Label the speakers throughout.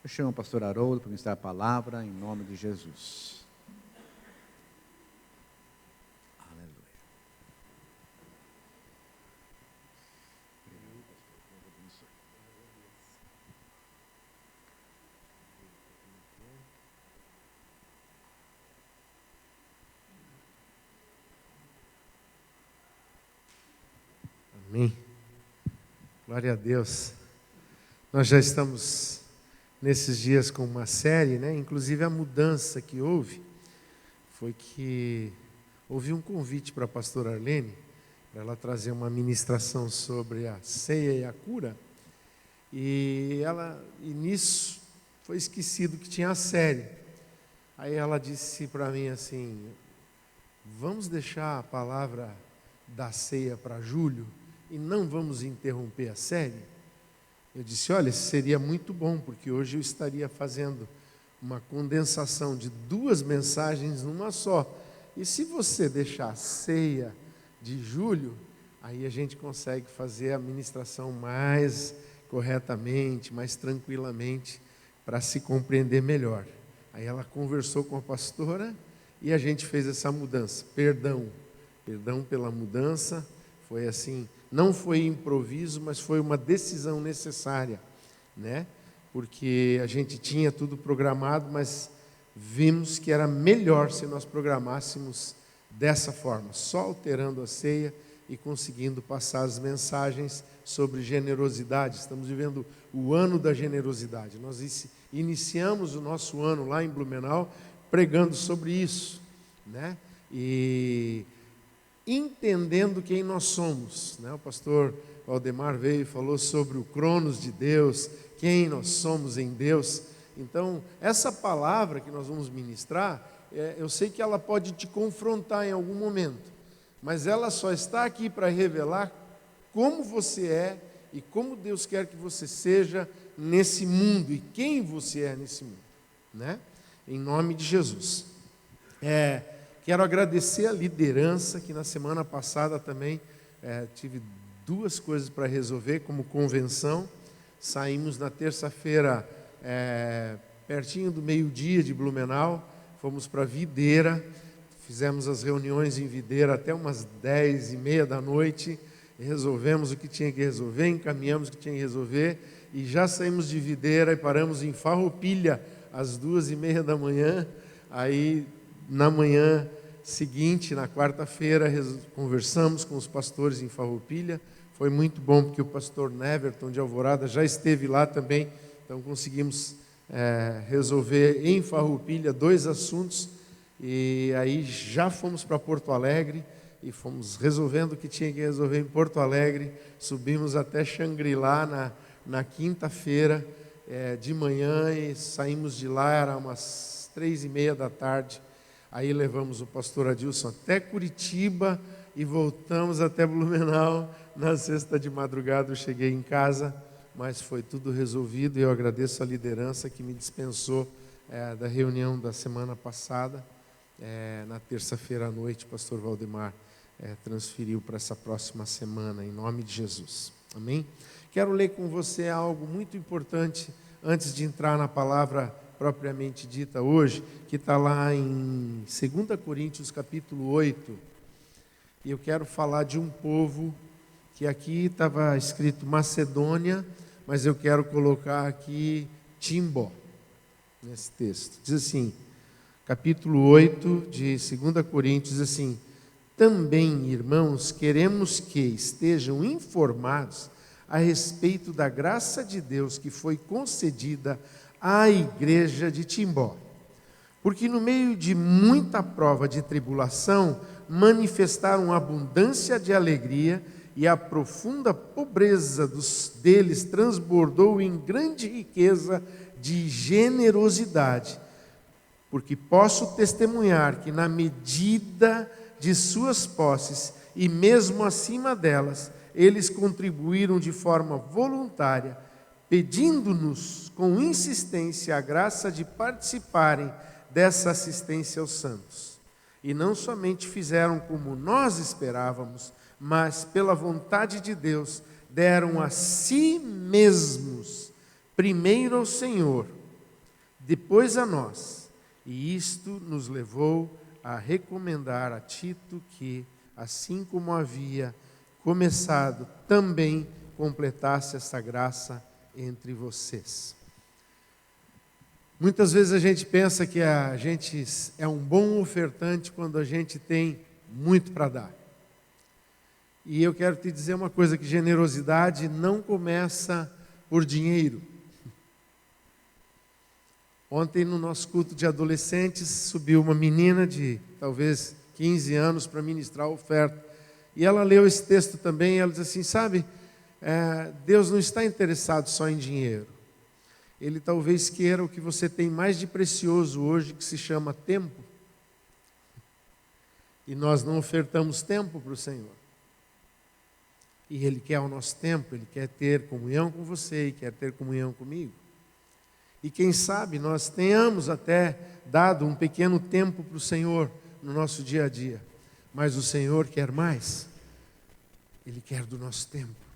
Speaker 1: Eu chamo o pastor Haroldo para ministrar a palavra em nome de Jesus. Aleluia.
Speaker 2: Amém. Glória a Deus. Nós já estamos nesses dias com uma série, né? Inclusive a mudança que houve foi que houve um convite para a pastora Arlene, para ela trazer uma ministração sobre a ceia e a cura. E nisso foi esquecido que tinha a série. Aí ela disse para mim assim: vamos deixar a palavra da ceia para julho e não vamos interromper a série? Eu disse: olha, seria muito bom, porque hoje eu estaria fazendo uma condensação de 2 mensagens numa só. E se você deixar a ceia de julho, aí a gente consegue fazer a ministração mais corretamente, mais tranquilamente, para se compreender melhor. Aí ela conversou com a pastora e a gente fez essa mudança. Perdão pela mudança, foi assim, não foi improviso, mas foi uma decisão necessária, né? Porque a gente tinha tudo programado, mas vimos que era melhor se nós programássemos dessa forma, só alterando a ceia e conseguindo passar as mensagens sobre generosidade. Estamos vivendo o ano da generosidade. Nós iniciamos o nosso ano lá em Blumenau pregando sobre isso, né? E entendendo quem nós somos, né? O pastor Valdemar veio e falou sobre o Cronos de Deus, quem nós somos em Deus. Então, essa palavra que nós vamos ministrar, eu sei que ela pode te confrontar em algum momento, mas ela só está aqui para revelar como você é e como Deus quer que você seja nesse mundo e quem você é nesse mundo, né? Em nome de Jesus. Quero agradecer a liderança, que na semana passada também tive 2 coisas para resolver, como convenção. Saímos na terça-feira, pertinho do meio-dia de Blumenau, fomos para Videira, fizemos as reuniões em Videira até umas 10h30 da noite, resolvemos o que tinha que resolver, encaminhamos o que tinha que resolver, e já saímos de Videira e paramos em Farroupilha às 2h30 da manhã. Aí, na manhã seguinte, na quarta-feira, conversamos com os pastores em Farroupilha. Foi muito bom, porque o pastor Neverton de Alvorada já esteve lá também. Então conseguimos resolver em Farroupilha 2 assuntos. E aí já fomos para Porto Alegre e fomos resolvendo o que tinha que resolver em Porto Alegre. Subimos até Xangri-Lá na quinta-feira de manhã e saímos de lá, era umas 3h30 da tarde. Aí levamos o pastor Adilson até Curitiba e voltamos até Blumenau. Na sexta de madrugada eu cheguei em casa, mas foi tudo resolvido e eu agradeço a liderança que me dispensou da reunião da semana passada. Na terça-feira à noite, o pastor Valdemar transferiu para essa próxima semana, em nome de Jesus. Amém? Quero ler com você algo muito importante antes de entrar na palavra propriamente dita hoje, que está lá em 2 Coríntios capítulo 8, e eu quero falar de um povo que aqui estava escrito Macedônia, mas eu quero colocar aqui Timbó, nesse texto. Diz assim, capítulo 8 de 2 Coríntios, diz assim: também, irmãos, queremos que estejam informados a respeito da graça de Deus que foi concedida à igreja de Timbó. Porque no meio de muita prova de tribulação, manifestaram abundância de alegria, e a profunda pobreza deles transbordou em grande riqueza de generosidade. Porque posso testemunhar que na medida de suas posses, e mesmo acima delas, eles contribuíram de forma voluntária, pedindo-nos com insistência a graça de participarem dessa assistência aos santos. E não somente fizeram como nós esperávamos, mas pela vontade de Deus, deram a si mesmos, primeiro ao Senhor, depois a nós. E isto nos levou a recomendar a Tito que, assim como havia começado, também completasse essa graça entre vocês. Muitas vezes a gente pensa que a gente é um bom ofertante quando a gente tem muito para dar. E eu quero te dizer uma coisa, que generosidade não começa por dinheiro. Ontem no nosso culto de adolescentes subiu uma menina de talvez 15 anos para ministrar a oferta. E ela leu esse texto também e ela diz assim, sabe, Deus não está interessado só em dinheiro. Ele talvez queira o que você tem mais de precioso hoje, que se chama tempo. E nós não ofertamos tempo para o Senhor. E Ele quer o nosso tempo, Ele quer ter comunhão com você e quer ter comunhão comigo. E quem sabe nós tenhamos até dado um pequeno tempo para o Senhor no nosso dia a dia. Mas o Senhor quer mais. Ele quer do nosso tempo.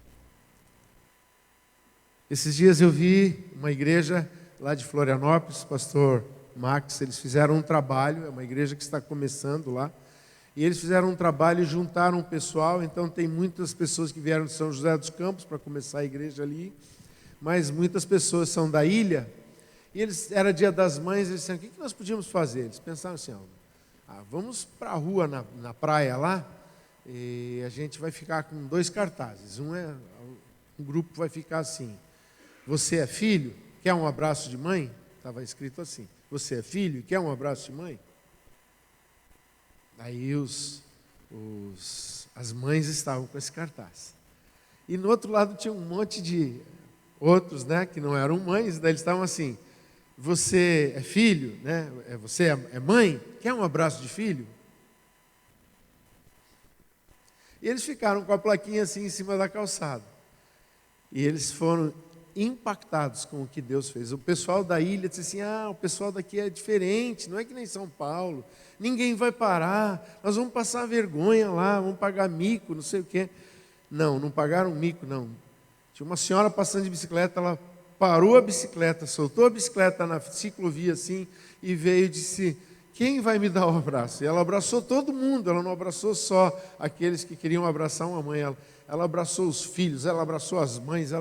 Speaker 2: Esses dias eu vi uma igreja lá de Florianópolis, pastor Max, eles fizeram um trabalho, é uma igreja que está começando lá, e eles fizeram um trabalho e juntaram o pessoal, então tem muitas pessoas que vieram de São José dos Campos para começar a igreja ali, mas muitas pessoas são da ilha, e era dia das mães, eles disseram, o que nós podíamos fazer? Eles pensaram assim, vamos para a rua, na praia lá, e a gente vai ficar com 2 cartazes, um grupo vai ficar assim, você é filho, quer um abraço de mãe? Estava escrito assim, você é filho, quer um abraço de mãe? Aí as mães estavam com esse cartaz. E no outro lado tinha um monte de outros, né, que não eram mães, daí eles estavam assim, você é filho, né? Você é mãe, quer um abraço de filho? E eles ficaram com a plaquinha assim em cima da calçada. E eles foram impactados com o que Deus fez. O pessoal da ilha disse assim, o pessoal daqui é diferente, não é que nem São Paulo, ninguém vai parar, nós vamos passar vergonha lá, vamos pagar mico, não sei o quê. Não pagaram mico, não. Tinha uma senhora passando de bicicleta, ela parou a bicicleta, soltou a bicicleta na ciclovia assim, e veio e disse, quem vai me dar um abraço? E ela abraçou todo mundo, ela não abraçou só aqueles que queriam abraçar uma mãe, ela abraçou os filhos, ela abraçou as mães,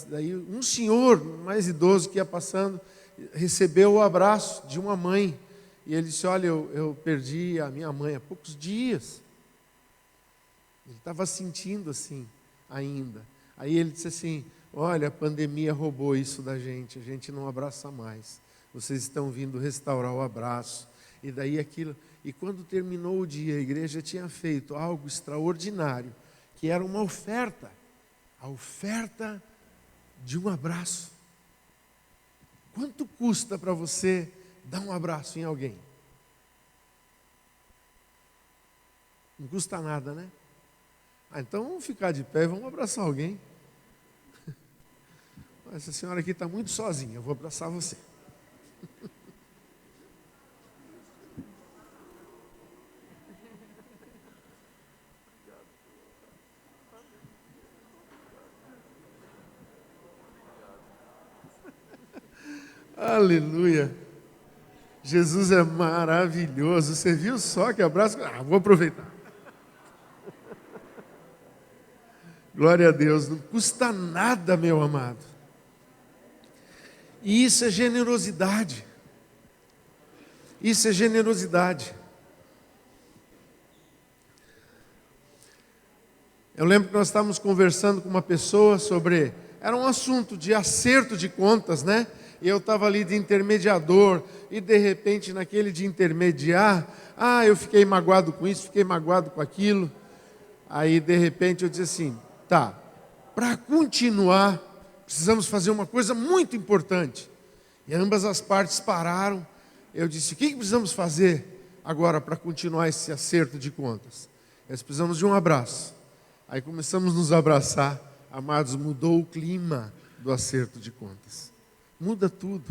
Speaker 2: daí um senhor mais idoso que ia passando, recebeu o abraço de uma mãe, e ele disse, olha, eu perdi a minha mãe há poucos dias. Ele estava sentindo assim, ainda. Aí ele disse assim, olha, a pandemia roubou isso da gente, a gente não abraça mais. Vocês estão vindo restaurar o abraço. E daí aquilo. E quando terminou o dia, a igreja tinha feito algo extraordinário, que era uma oferta. A oferta de um abraço. Quanto custa para você dar um abraço em alguém? Não custa nada, né? Então vamos ficar de pé e vamos abraçar alguém. Essa senhora aqui está muito sozinha, eu vou abraçar você. Aleluia. Jesus é maravilhoso. Você viu só que abraço? Vou aproveitar. Glória a Deus. Não custa nada, meu amado. E isso é generosidade. Isso é generosidade. Eu lembro que nós estávamos conversando com uma pessoa sobre... Era um assunto de acerto de contas, né? E eu estava ali de intermediador, e de repente naquele de intermediar, eu fiquei magoado com isso, fiquei magoado com aquilo. Aí de repente eu disse assim, para continuar, precisamos fazer uma coisa muito importante. E ambas as partes pararam. Eu disse, o que precisamos fazer agora para continuar esse acerto de contas? Nós precisamos de um abraço. Aí começamos a nos abraçar. Amados, mudou o clima do acerto de contas. Muda tudo.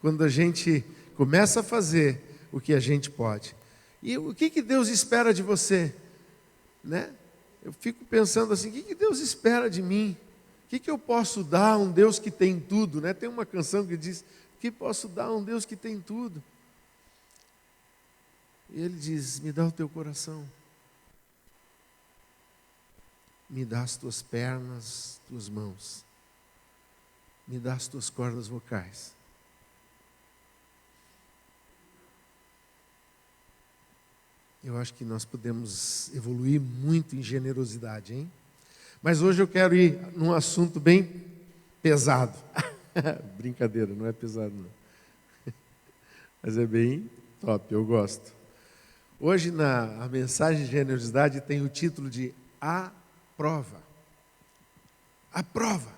Speaker 2: Quando a gente começa a fazer o que a gente pode. E o que Deus espera de você? Né? Eu fico pensando assim, o que Deus espera de mim? O que eu posso dar a um Deus que tem tudo? Né? Tem uma canção que diz, O que posso dar a um Deus que tem tudo? E ele diz: me dá o teu coração. Me dá as tuas pernas, tuas mãos. Me dá as tuas cordas vocais. Eu acho que nós podemos evoluir muito em generosidade, hein? Mas hoje eu quero ir num assunto bem pesado. Brincadeira, não é pesado não. Mas é bem top, eu gosto. Hoje a mensagem de generosidade tem o título de A Prova. A prova.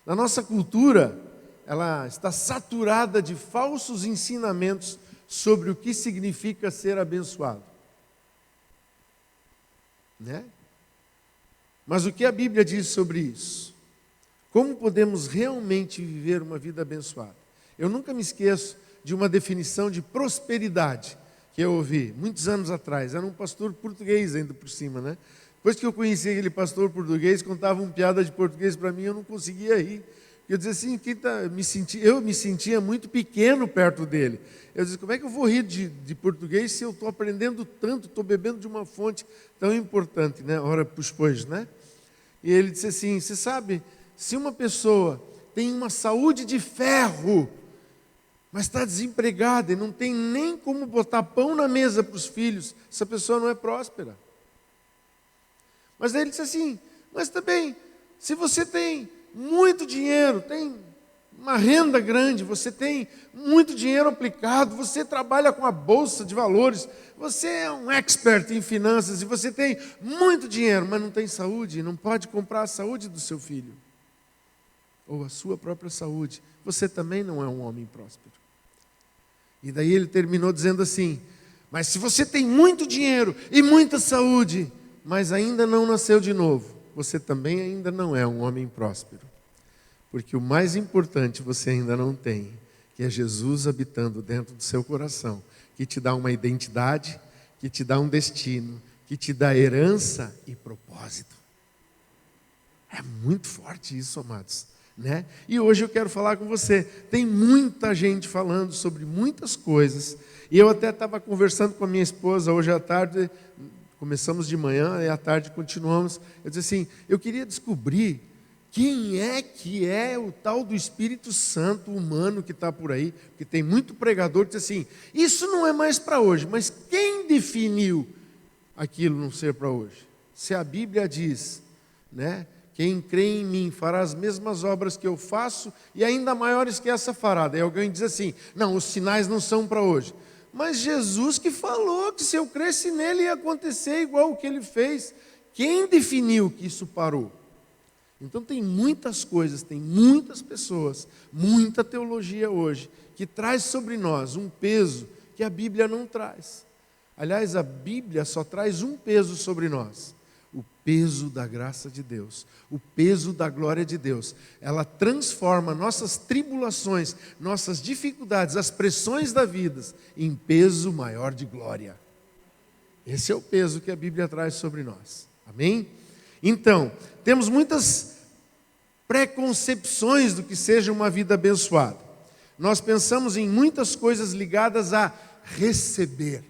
Speaker 2: Na nossa cultura, ela está saturada de falsos ensinamentos sobre o que significa ser abençoado. Né? Mas o que a Bíblia diz sobre isso? Como podemos realmente viver uma vida abençoada? Eu nunca me esqueço de uma definição de prosperidade que eu ouvi muitos anos atrás. Era um pastor português ainda por cima, né? Depois que eu conheci aquele pastor português, contava uma piada de português para mim, eu não conseguia rir. Eu dizia assim, eu me sentia muito pequeno perto dele. Eu dizia, como é que eu vou rir de português se eu estou aprendendo tanto, estou bebendo de uma fonte tão importante, né? Ora, pois, né? E ele disse assim, você sabe, se uma pessoa tem uma saúde de ferro, mas está desempregada e não tem nem como botar pão na mesa para os filhos, essa pessoa não é próspera. Mas daí ele disse assim, mas também, se você tem muito dinheiro, tem uma renda grande, você tem muito dinheiro aplicado, você trabalha com a bolsa de valores, você é um expert em finanças e você tem muito dinheiro, mas não tem saúde, não pode comprar a saúde do seu filho, ou a sua própria saúde, você também não é um homem próspero. E daí ele terminou dizendo assim, mas se você tem muito dinheiro e muita saúde, mas ainda não nasceu de novo, você também ainda não é um homem próspero. Porque o mais importante você ainda não tem, que é Jesus habitando dentro do seu coração, que te dá uma identidade, que te dá um destino, que te dá herança e propósito. É muito forte isso, amados, né? E hoje eu quero falar com você. Tem muita gente falando sobre muitas coisas, e eu até estava conversando com a minha esposa hoje à tarde. Começamos de manhã e à tarde continuamos. Eu disse assim, eu queria descobrir quem é que é o tal do Espírito Santo humano que está por aí, porque tem muito pregador que diz assim, isso não é mais para hoje, mas quem definiu aquilo não ser para hoje? Se a Bíblia diz, né, quem crê em mim fará as mesmas obras que eu faço e ainda maiores que essa fará. Daí alguém diz assim, não, os sinais não são para hoje. Mas Jesus que falou que se eu cresce nele ia acontecer igual o que ele fez. Quem definiu que isso parou? Então tem muitas coisas, tem muitas pessoas, muita teologia hoje, que traz sobre nós um peso que a Bíblia não traz. Aliás, a Bíblia só traz um peso sobre nós. O peso da graça de Deus, o peso da glória de Deus. Ela transforma nossas tribulações, nossas dificuldades, as pressões da vida em peso maior de glória. Esse é o peso que a Bíblia traz sobre nós. Amém? Então, temos muitas preconcepções do que seja uma vida abençoada. Nós pensamos em muitas coisas ligadas a receber.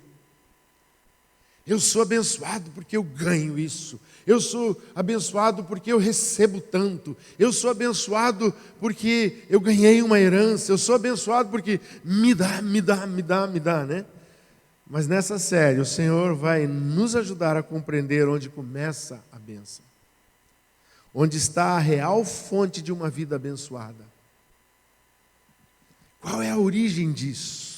Speaker 2: Eu sou abençoado porque eu ganho isso. Eu sou abençoado porque eu recebo tanto. Eu sou abençoado porque eu ganhei uma herança. Eu sou abençoado porque me dá, né? Mas nessa série o Senhor vai nos ajudar a compreender onde começa a bênção. Onde está a real fonte de uma vida abençoada. Qual é a origem disso?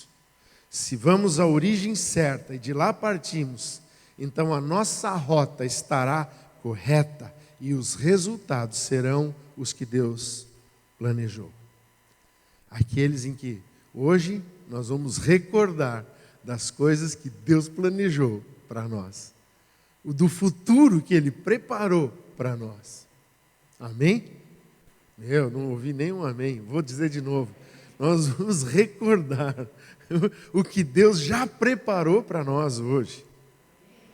Speaker 2: Se vamos à origem certa e de lá partimos, então a nossa rota estará correta e os resultados serão os que Deus planejou. Aqueles em que hoje nós vamos recordar das coisas que Deus planejou para nós. O do futuro que Ele preparou para nós. Amém? Eu não ouvi nenhum amém. Vou dizer de novo. Nós vamos recordar o que Deus já preparou para nós hoje.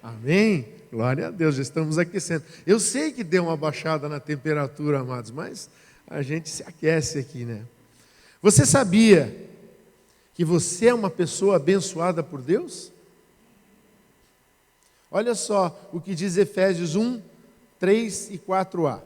Speaker 2: Amém? Glória a Deus, já estamos aquecendo. Eu sei que deu uma baixada na temperatura, amados, mas a gente se aquece aqui, né? Você sabia que você é uma pessoa abençoada por Deus? Olha só o que diz Efésios 1, 3 e 4a.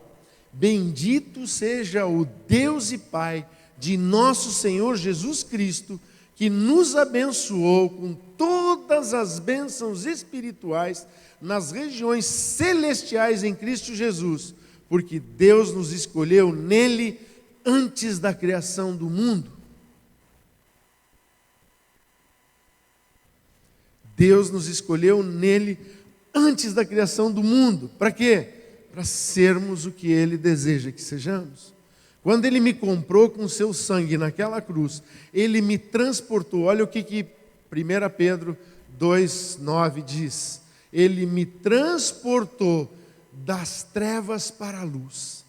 Speaker 2: Bendito seja o Deus e Pai de nosso Senhor Jesus Cristo, que nos abençoou com todas as bênçãos espirituais nas regiões celestiais em Cristo Jesus, porque Deus nos escolheu nele antes da criação do mundo. Deus nos escolheu nele antes da criação do mundo. Para quê? Para sermos o que Ele deseja que sejamos. Quando Ele me comprou com o seu sangue naquela cruz, Ele me transportou. Olha o que 1 Pedro 2,9 diz. Ele me transportou das trevas para a luz.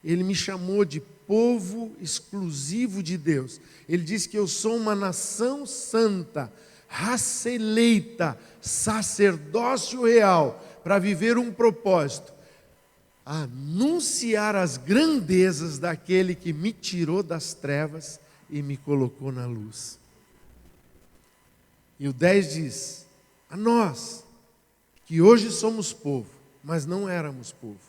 Speaker 2: Ele me chamou de povo exclusivo de Deus. Ele diz que eu sou uma nação santa, raça eleita, sacerdócio real, para viver um propósito, anunciar as grandezas daquele que me tirou das trevas e me colocou na luz. E o 10 diz, a nós, que hoje somos povo, mas não éramos povo,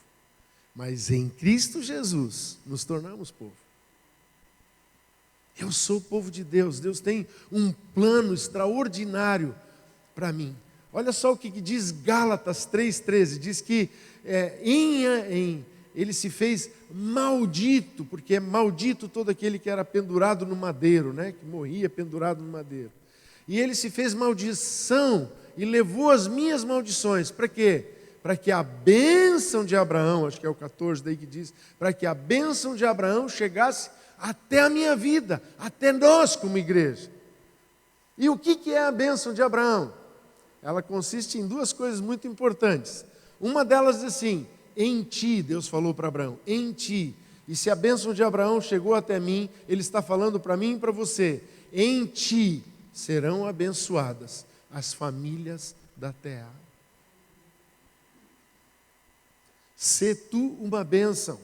Speaker 2: mas em Cristo Jesus nos tornamos povo. Eu sou o povo de Deus. Deus tem um plano extraordinário para mim. Olha só o que diz Gálatas 3,13. Diz que ele se fez maldito, porque é maldito todo aquele que era pendurado no madeiro, né? Que morria pendurado no madeiro. E ele se fez maldição e levou as minhas maldições. Para quê? Para que a bênção de Abraão, acho que é o 14 daí que diz, para que a bênção de Abraão chegasse até a minha vida, até nós como igreja. E o que é a bênção de Abraão? Ela consiste em duas coisas muito importantes. Uma delas diz assim, em ti, Deus falou para Abraão, em ti. E se a bênção de Abraão chegou até mim, Ele está falando para mim e para você, em ti serão abençoadas as famílias da terra. Sê tu uma bênção.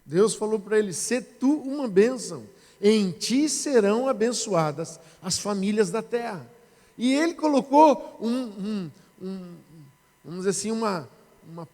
Speaker 2: Deus falou para ele, sê tu uma bênção. Em ti serão abençoadas as famílias da terra. E ele colocou vamos dizer assim, uma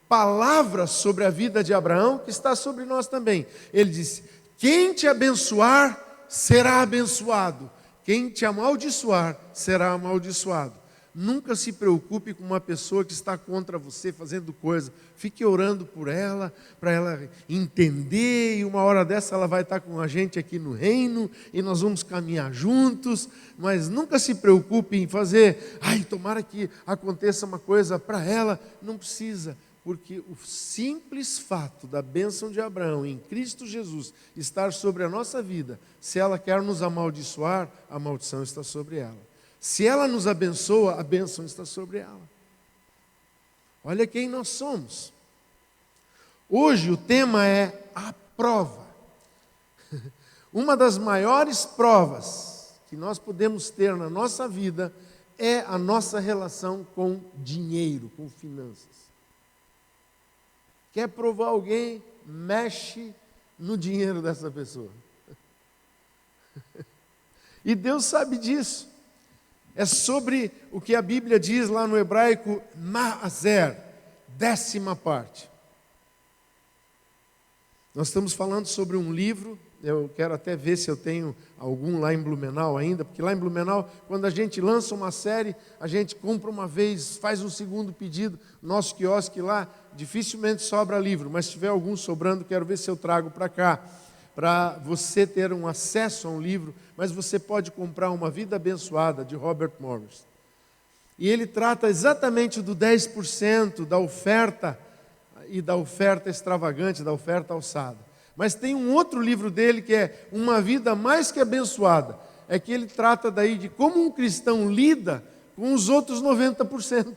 Speaker 2: palavra sobre a vida de Abraão, que está sobre nós também. Ele disse, quem te abençoar, será abençoado. Quem te amaldiçoar, será amaldiçoado. Nunca se preocupe com uma pessoa que está contra você fazendo coisa. Fique orando por ela, para ela entender, e uma hora dessa ela vai estar com a gente aqui no reino, e nós vamos caminhar juntos, mas nunca se preocupe em fazer, tomara que aconteça uma coisa para ela. Não precisa, porque o simples fato da bênção de Abraão em Cristo Jesus estar sobre a nossa vida, se ela quer nos amaldiçoar, a maldição está sobre ela. Se ela nos abençoa, a bênção está sobre ela. Olha quem nós somos. Hoje o tema é a prova. Uma das maiores provas que nós podemos ter na nossa vida é a nossa relação com dinheiro, com finanças. Quer provar alguém? Mexe no dinheiro dessa pessoa. E Deus sabe disso. É sobre o que a Bíblia diz lá no hebraico, ma'aser, 10ª parte. Nós estamos falando sobre um livro, eu quero até ver se eu tenho algum lá em Blumenau ainda, porque lá em Blumenau, quando a gente lança uma série, a gente compra uma vez, faz um segundo pedido, nosso quiosque lá, dificilmente sobra livro, mas se tiver algum sobrando, quero ver se eu trago para cá, para você ter um acesso a um livro, mas você pode comprar Uma Vida Abençoada, de Robert Morris. E ele trata exatamente do 10% da oferta, e da oferta extravagante, da oferta alçada. Mas tem um outro livro dele que é Uma Vida Mais Que Abençoada. É que ele trata daí de como um cristão lida com os outros 90%.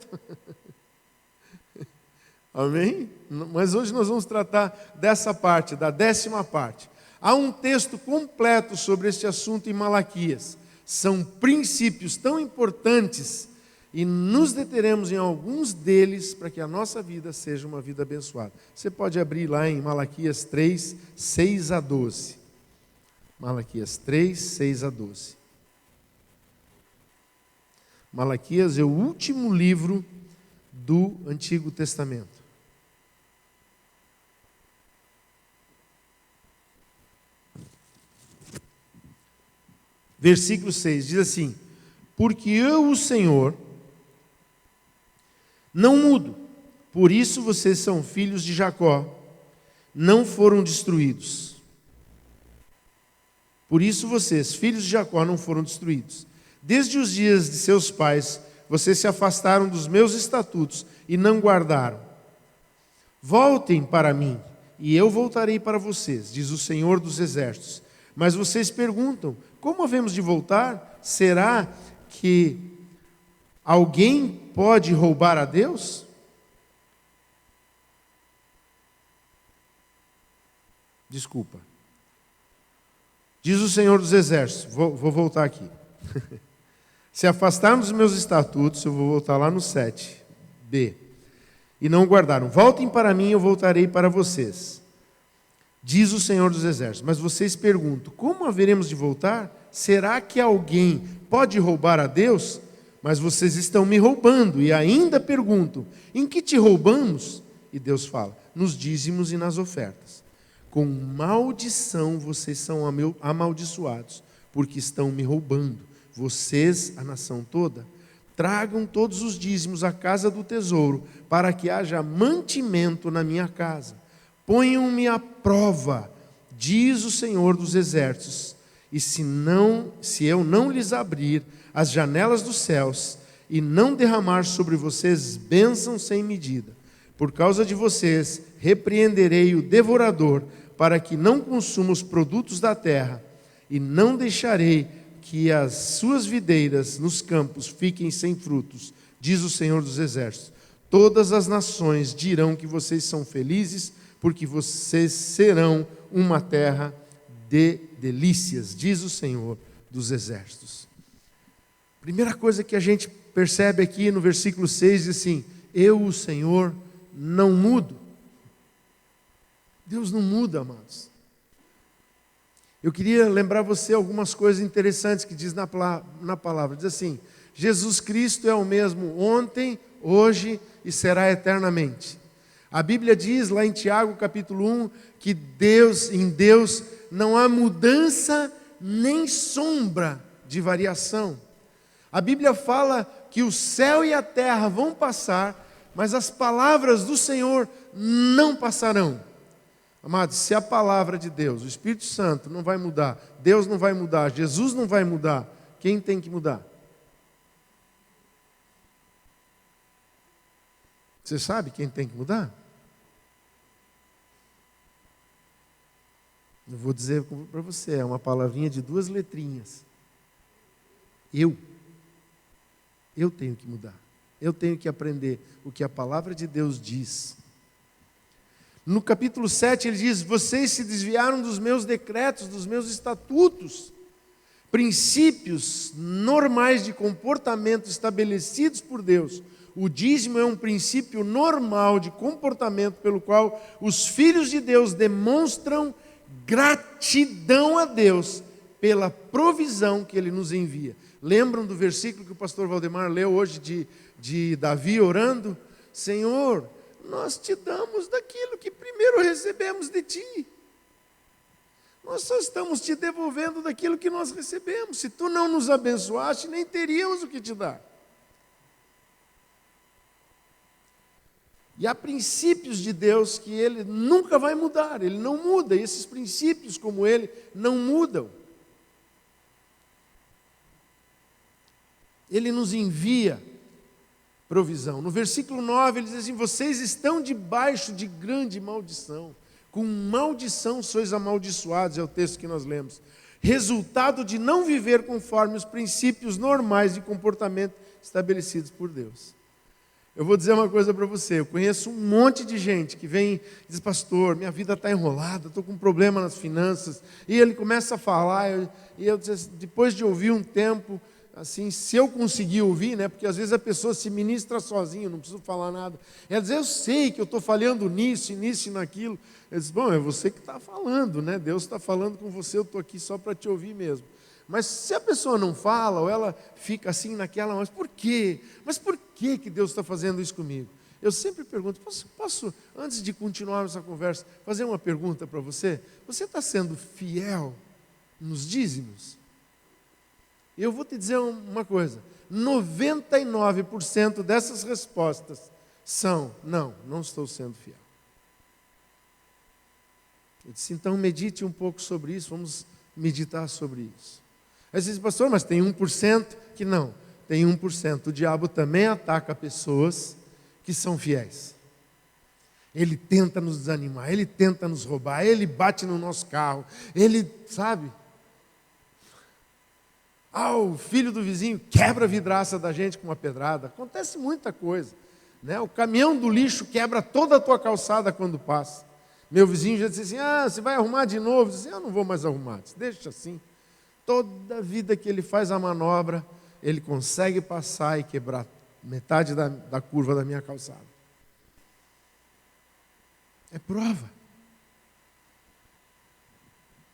Speaker 2: Amém? Mas hoje nós vamos tratar dessa parte, da 10ª parte. Há um texto completo sobre este assunto em Malaquias. São princípios tão importantes e nos deteremos em alguns deles para que a nossa vida seja uma vida abençoada. Você pode abrir lá em Malaquias 3, 6 a 12. Malaquias 3, 6 a 12. Malaquias é o último livro do Antigo Testamento. Versículo 6 diz assim: porque eu, o Senhor, não mudo, por isso vocês são filhos de Jacó, não foram destruídos. Por isso vocês, filhos de Jacó, não foram destruídos. Desde os dias de seus pais, vocês se afastaram dos meus estatutos e não guardaram. Voltem para mim, e eu voltarei para vocês, diz o Senhor dos Exércitos. Mas vocês perguntam: como havemos de voltar? Será que alguém pode roubar a Deus? Desculpa. Diz o Senhor dos Exércitos, vou voltar aqui. Se afastaram dos meus estatutos, eu vou voltar lá no 7b, e não guardaram. Voltem para mim, eu voltarei para vocês, diz o Senhor dos Exércitos. Mas vocês perguntam: como haveremos de voltar? Será que alguém pode roubar a Deus? Mas vocês estão me roubando e ainda perguntam: em que te roubamos? E Deus fala: nos dízimos e nas ofertas. Com maldição vocês são amaldiçoados, porque estão me roubando. Vocês, a nação toda, tragam todos os dízimos à casa do tesouro, para que haja mantimento na minha casa. Ponham-me à prova, diz o Senhor dos Exércitos, e se eu não lhes abrir as janelas dos céus e não derramar sobre vocês bênçãos sem medida, por causa de vocês repreenderei o devorador, para que não consuma os produtos da terra, e não deixarei que as suas videiras nos campos fiquem sem frutos, diz o Senhor dos Exércitos. Todas as nações dirão que vocês são felizes, porque vocês serão uma terra de delícias, diz o Senhor dos Exércitos. Primeira coisa que a gente percebe aqui no versículo 6, diz assim: eu, o Senhor, não mudo. Deus não muda, amados. Eu queria lembrar você algumas coisas interessantes que diz na palavra. Diz assim: Jesus Cristo é o mesmo ontem, hoje e será eternamente. A Bíblia diz lá em Tiago capítulo 1 que em Deus não há mudança nem sombra de variação. A Bíblia fala que o céu e a terra vão passar, mas as palavras do Senhor não passarão. Amados, se a palavra de Deus, o Espírito Santo não vai mudar, Deus não vai mudar, Jesus não vai mudar, quem tem que mudar? Você sabe quem tem que mudar? Eu vou dizer para você, é uma palavrinha de 2 letrinhas. Eu tenho que mudar. Eu tenho que aprender o que a palavra de Deus diz. No capítulo 7 ele diz: vocês se desviaram dos meus decretos, dos meus estatutos, princípios normais de comportamento estabelecidos por Deus. O dízimo é um princípio normal de comportamento pelo qual os filhos de Deus demonstram gratidão a Deus pela provisão que Ele nos envia. Lembram do versículo que o pastor Valdemar leu hoje de Davi orando? Senhor, nós te damos daquilo que primeiro recebemos de ti. Nós só estamos te devolvendo daquilo que nós recebemos. Se tu não nos abençoaste, nem teríamos o que te dar. E há princípios de Deus que Ele nunca vai mudar, Ele não muda, e esses princípios como Ele não mudam. Ele nos envia provisão. No versículo 9 ele diz assim: vocês estão debaixo de grande maldição, com maldição sois amaldiçoados, é o texto que nós lemos, resultado de não viver conforme os princípios normais de comportamento estabelecidos por Deus. Eu vou dizer uma coisa para você, eu conheço um monte de gente que vem e diz: pastor, minha vida está enrolada, estou com um problema nas finanças, e ele começa a falar, e eu depois de ouvir um tempo, assim, se eu conseguir ouvir, né? Porque às vezes a pessoa se ministra sozinha, não preciso falar nada. Ela diz, eu sei que eu estou falhando nisso e naquilo. Eu disse, bom, é você que está falando, né? Deus está falando com você, eu estou aqui só para te ouvir mesmo. Mas se a pessoa não fala, ou ela fica assim naquela, mas por quê? Mas por que Deus está fazendo isso comigo? Eu sempre pergunto, posso, antes de continuar essa conversa, fazer uma pergunta para você? Você está sendo fiel nos dízimos? Eu vou te dizer uma coisa, 99% dessas respostas são, não estou sendo fiel. Eu disse, então medite um pouco sobre isso, vamos meditar sobre isso. Aí você diz, pastor, mas tem 1% que não, tem 1%. O diabo também ataca pessoas que são fiéis. Ele tenta nos desanimar, ele tenta nos roubar, ele bate no nosso carro, ele, sabe... o filho do vizinho quebra a vidraça da gente com uma pedrada. Acontece muita coisa, né? O caminhão do lixo quebra toda a tua calçada quando passa. Meu vizinho já disse assim, você vai arrumar de novo? Eu disse, eu não vou mais arrumar. Disse, deixa assim. Toda vida que ele faz a manobra, ele consegue passar e quebrar metade da curva da minha calçada. É prova.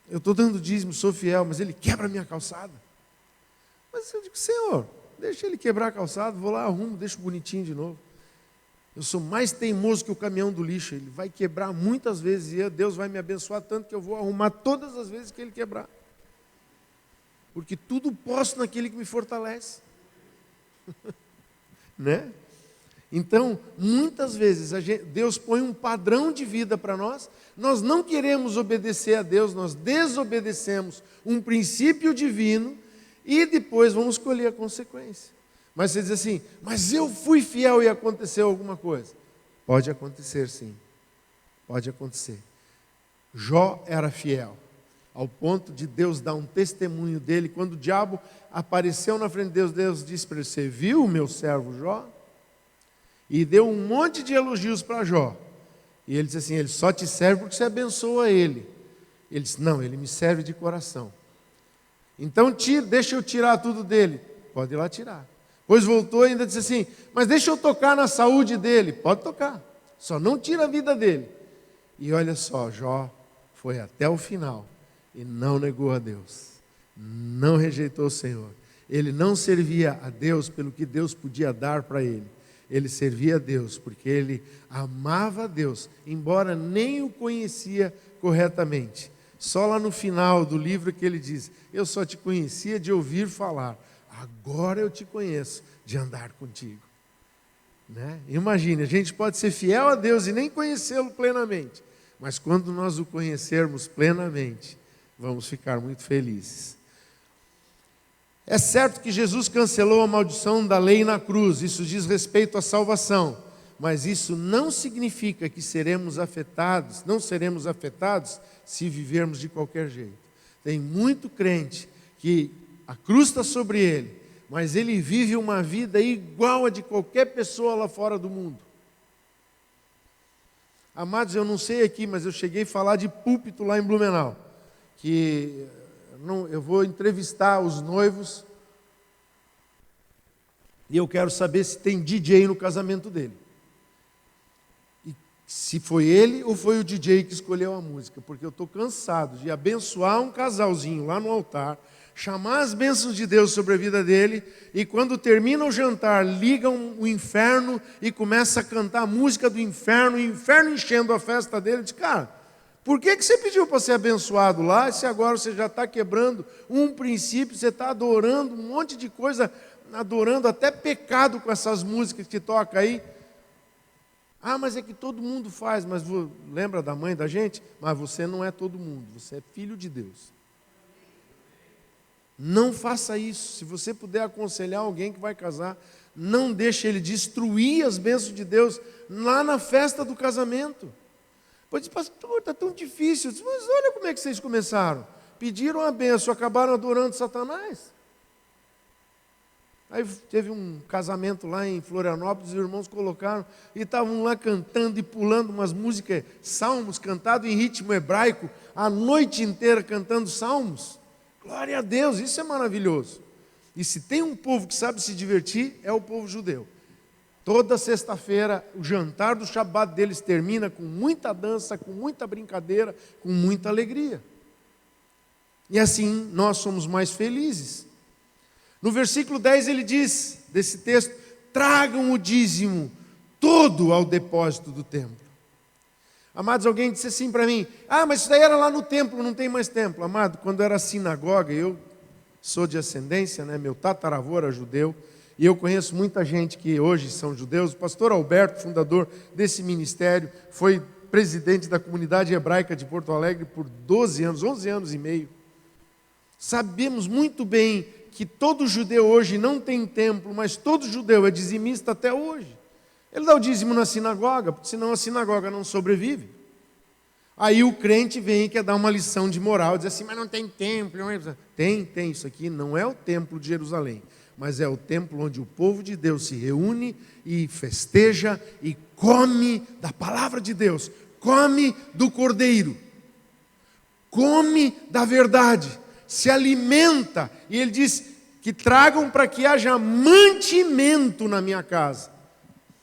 Speaker 2: Eu estou dando dízimo, sou fiel, mas ele quebra a minha calçada. Mas eu digo, Senhor, deixa ele quebrar a calçada, vou lá, arrumo, deixo bonitinho de novo. Eu sou mais teimoso que o caminhão do lixo, ele vai quebrar muitas vezes e Deus vai me abençoar tanto que eu vou arrumar todas as vezes que ele quebrar. Porque tudo posso naquele que me fortalece. Né? Então, muitas vezes, Deus põe um padrão de vida para nós não queremos obedecer a Deus, nós desobedecemos um princípio divino e depois vamos colher a consequência. Mas você diz assim, mas eu fui fiel e aconteceu alguma coisa. Pode acontecer sim, pode acontecer. Jó era fiel, ao ponto de Deus dar um testemunho dele. Quando o diabo apareceu na frente de Deus, Deus disse para ele, você viu o meu servo Jó? E deu um monte de elogios para Jó. E ele disse assim, ele só te serve porque você abençoa ele. Ele disse, não, ele me serve de coração. Então deixa eu tirar tudo dele. Pode ir lá tirar. Depois voltou e ainda disse assim, mas deixa eu tocar na saúde dele. Pode tocar, só não tira a vida dele. E olha só, Jó foi até o final e não negou a Deus. Não rejeitou o Senhor. Ele não servia a Deus pelo que Deus podia dar para ele. Ele servia a Deus porque ele amava a Deus, embora nem o conhecia corretamente. Só lá no final do livro que ele diz, eu só te conhecia de ouvir falar, agora eu te conheço de andar contigo. Né? Imagine, a gente pode ser fiel a Deus e nem conhecê-lo plenamente, mas quando nós o conhecermos plenamente, vamos ficar muito felizes. É certo que Jesus cancelou a maldição da lei na cruz, isso diz respeito à salvação, mas isso não significa que não seremos afetados se vivermos de qualquer jeito. Tem muito crente que a cruz está sobre ele, mas ele vive uma vida igual a de qualquer pessoa lá fora do mundo. Amados, eu não sei aqui, mas eu cheguei a falar de púlpito lá em Blumenau, que eu vou entrevistar os noivos e eu quero saber se tem DJ no casamento dele. E se foi ele ou foi o DJ que escolheu a música, porque eu estou cansado de abençoar um casalzinho lá no altar, chamar as bênçãos de Deus sobre a vida dele, e quando termina o jantar, ligam o inferno e começa a cantar a música do inferno, o inferno enchendo a festa dele. Diz, cara, por que você pediu para ser abençoado lá, se agora você já está quebrando um princípio, você está adorando um monte de coisa, adorando até pecado com essas músicas que toca aí. Mas é que todo mundo faz, mas lembra da mãe da gente? Mas você não é todo mundo, você é filho de Deus. Não faça isso. Se você puder aconselhar alguém que vai casar, não deixe ele destruir as bênçãos de Deus lá na festa do casamento. Pois diz, pastor, está tão difícil. Disse, mas olha como é que vocês começaram. Pediram a bênção, acabaram adorando Satanás. Aí teve um casamento lá em Florianópolis, os irmãos colocaram e estavam lá cantando e pulando umas músicas, salmos cantados em ritmo hebraico, a noite inteira cantando salmos. Glória a Deus, isso é maravilhoso. E se tem um povo que sabe se divertir, é o povo judeu. Toda sexta-feira, o jantar do Shabat deles termina com muita dança, com muita brincadeira, com muita alegria. E assim nós somos mais felizes. No versículo 10 ele diz, desse texto, tragam o dízimo todo ao depósito do templo. Amados, alguém disse assim para mim, mas isso daí era lá no templo, não tem mais templo. Amado, quando era sinagoga, eu sou de ascendência, né? Meu tataravô era judeu, e eu conheço muita gente que hoje são judeus. O pastor Alberto, fundador desse ministério, foi presidente da comunidade hebraica de Porto Alegre por 12 anos, 11 anos e meio. Sabemos muito bem que todo judeu hoje não tem templo, mas todo judeu é dizimista até hoje. Ele dá o dízimo na sinagoga, porque senão a sinagoga não sobrevive. Aí o crente vem e quer dar uma lição de moral, diz assim, mas não tem templo. Não é? Tem, isso aqui não é o templo de Jerusalém, mas é o templo onde o povo de Deus se reúne e festeja e come da palavra de Deus, come do Cordeiro, come da verdade, se alimenta. E ele diz que tragam para que haja mantimento na minha casa.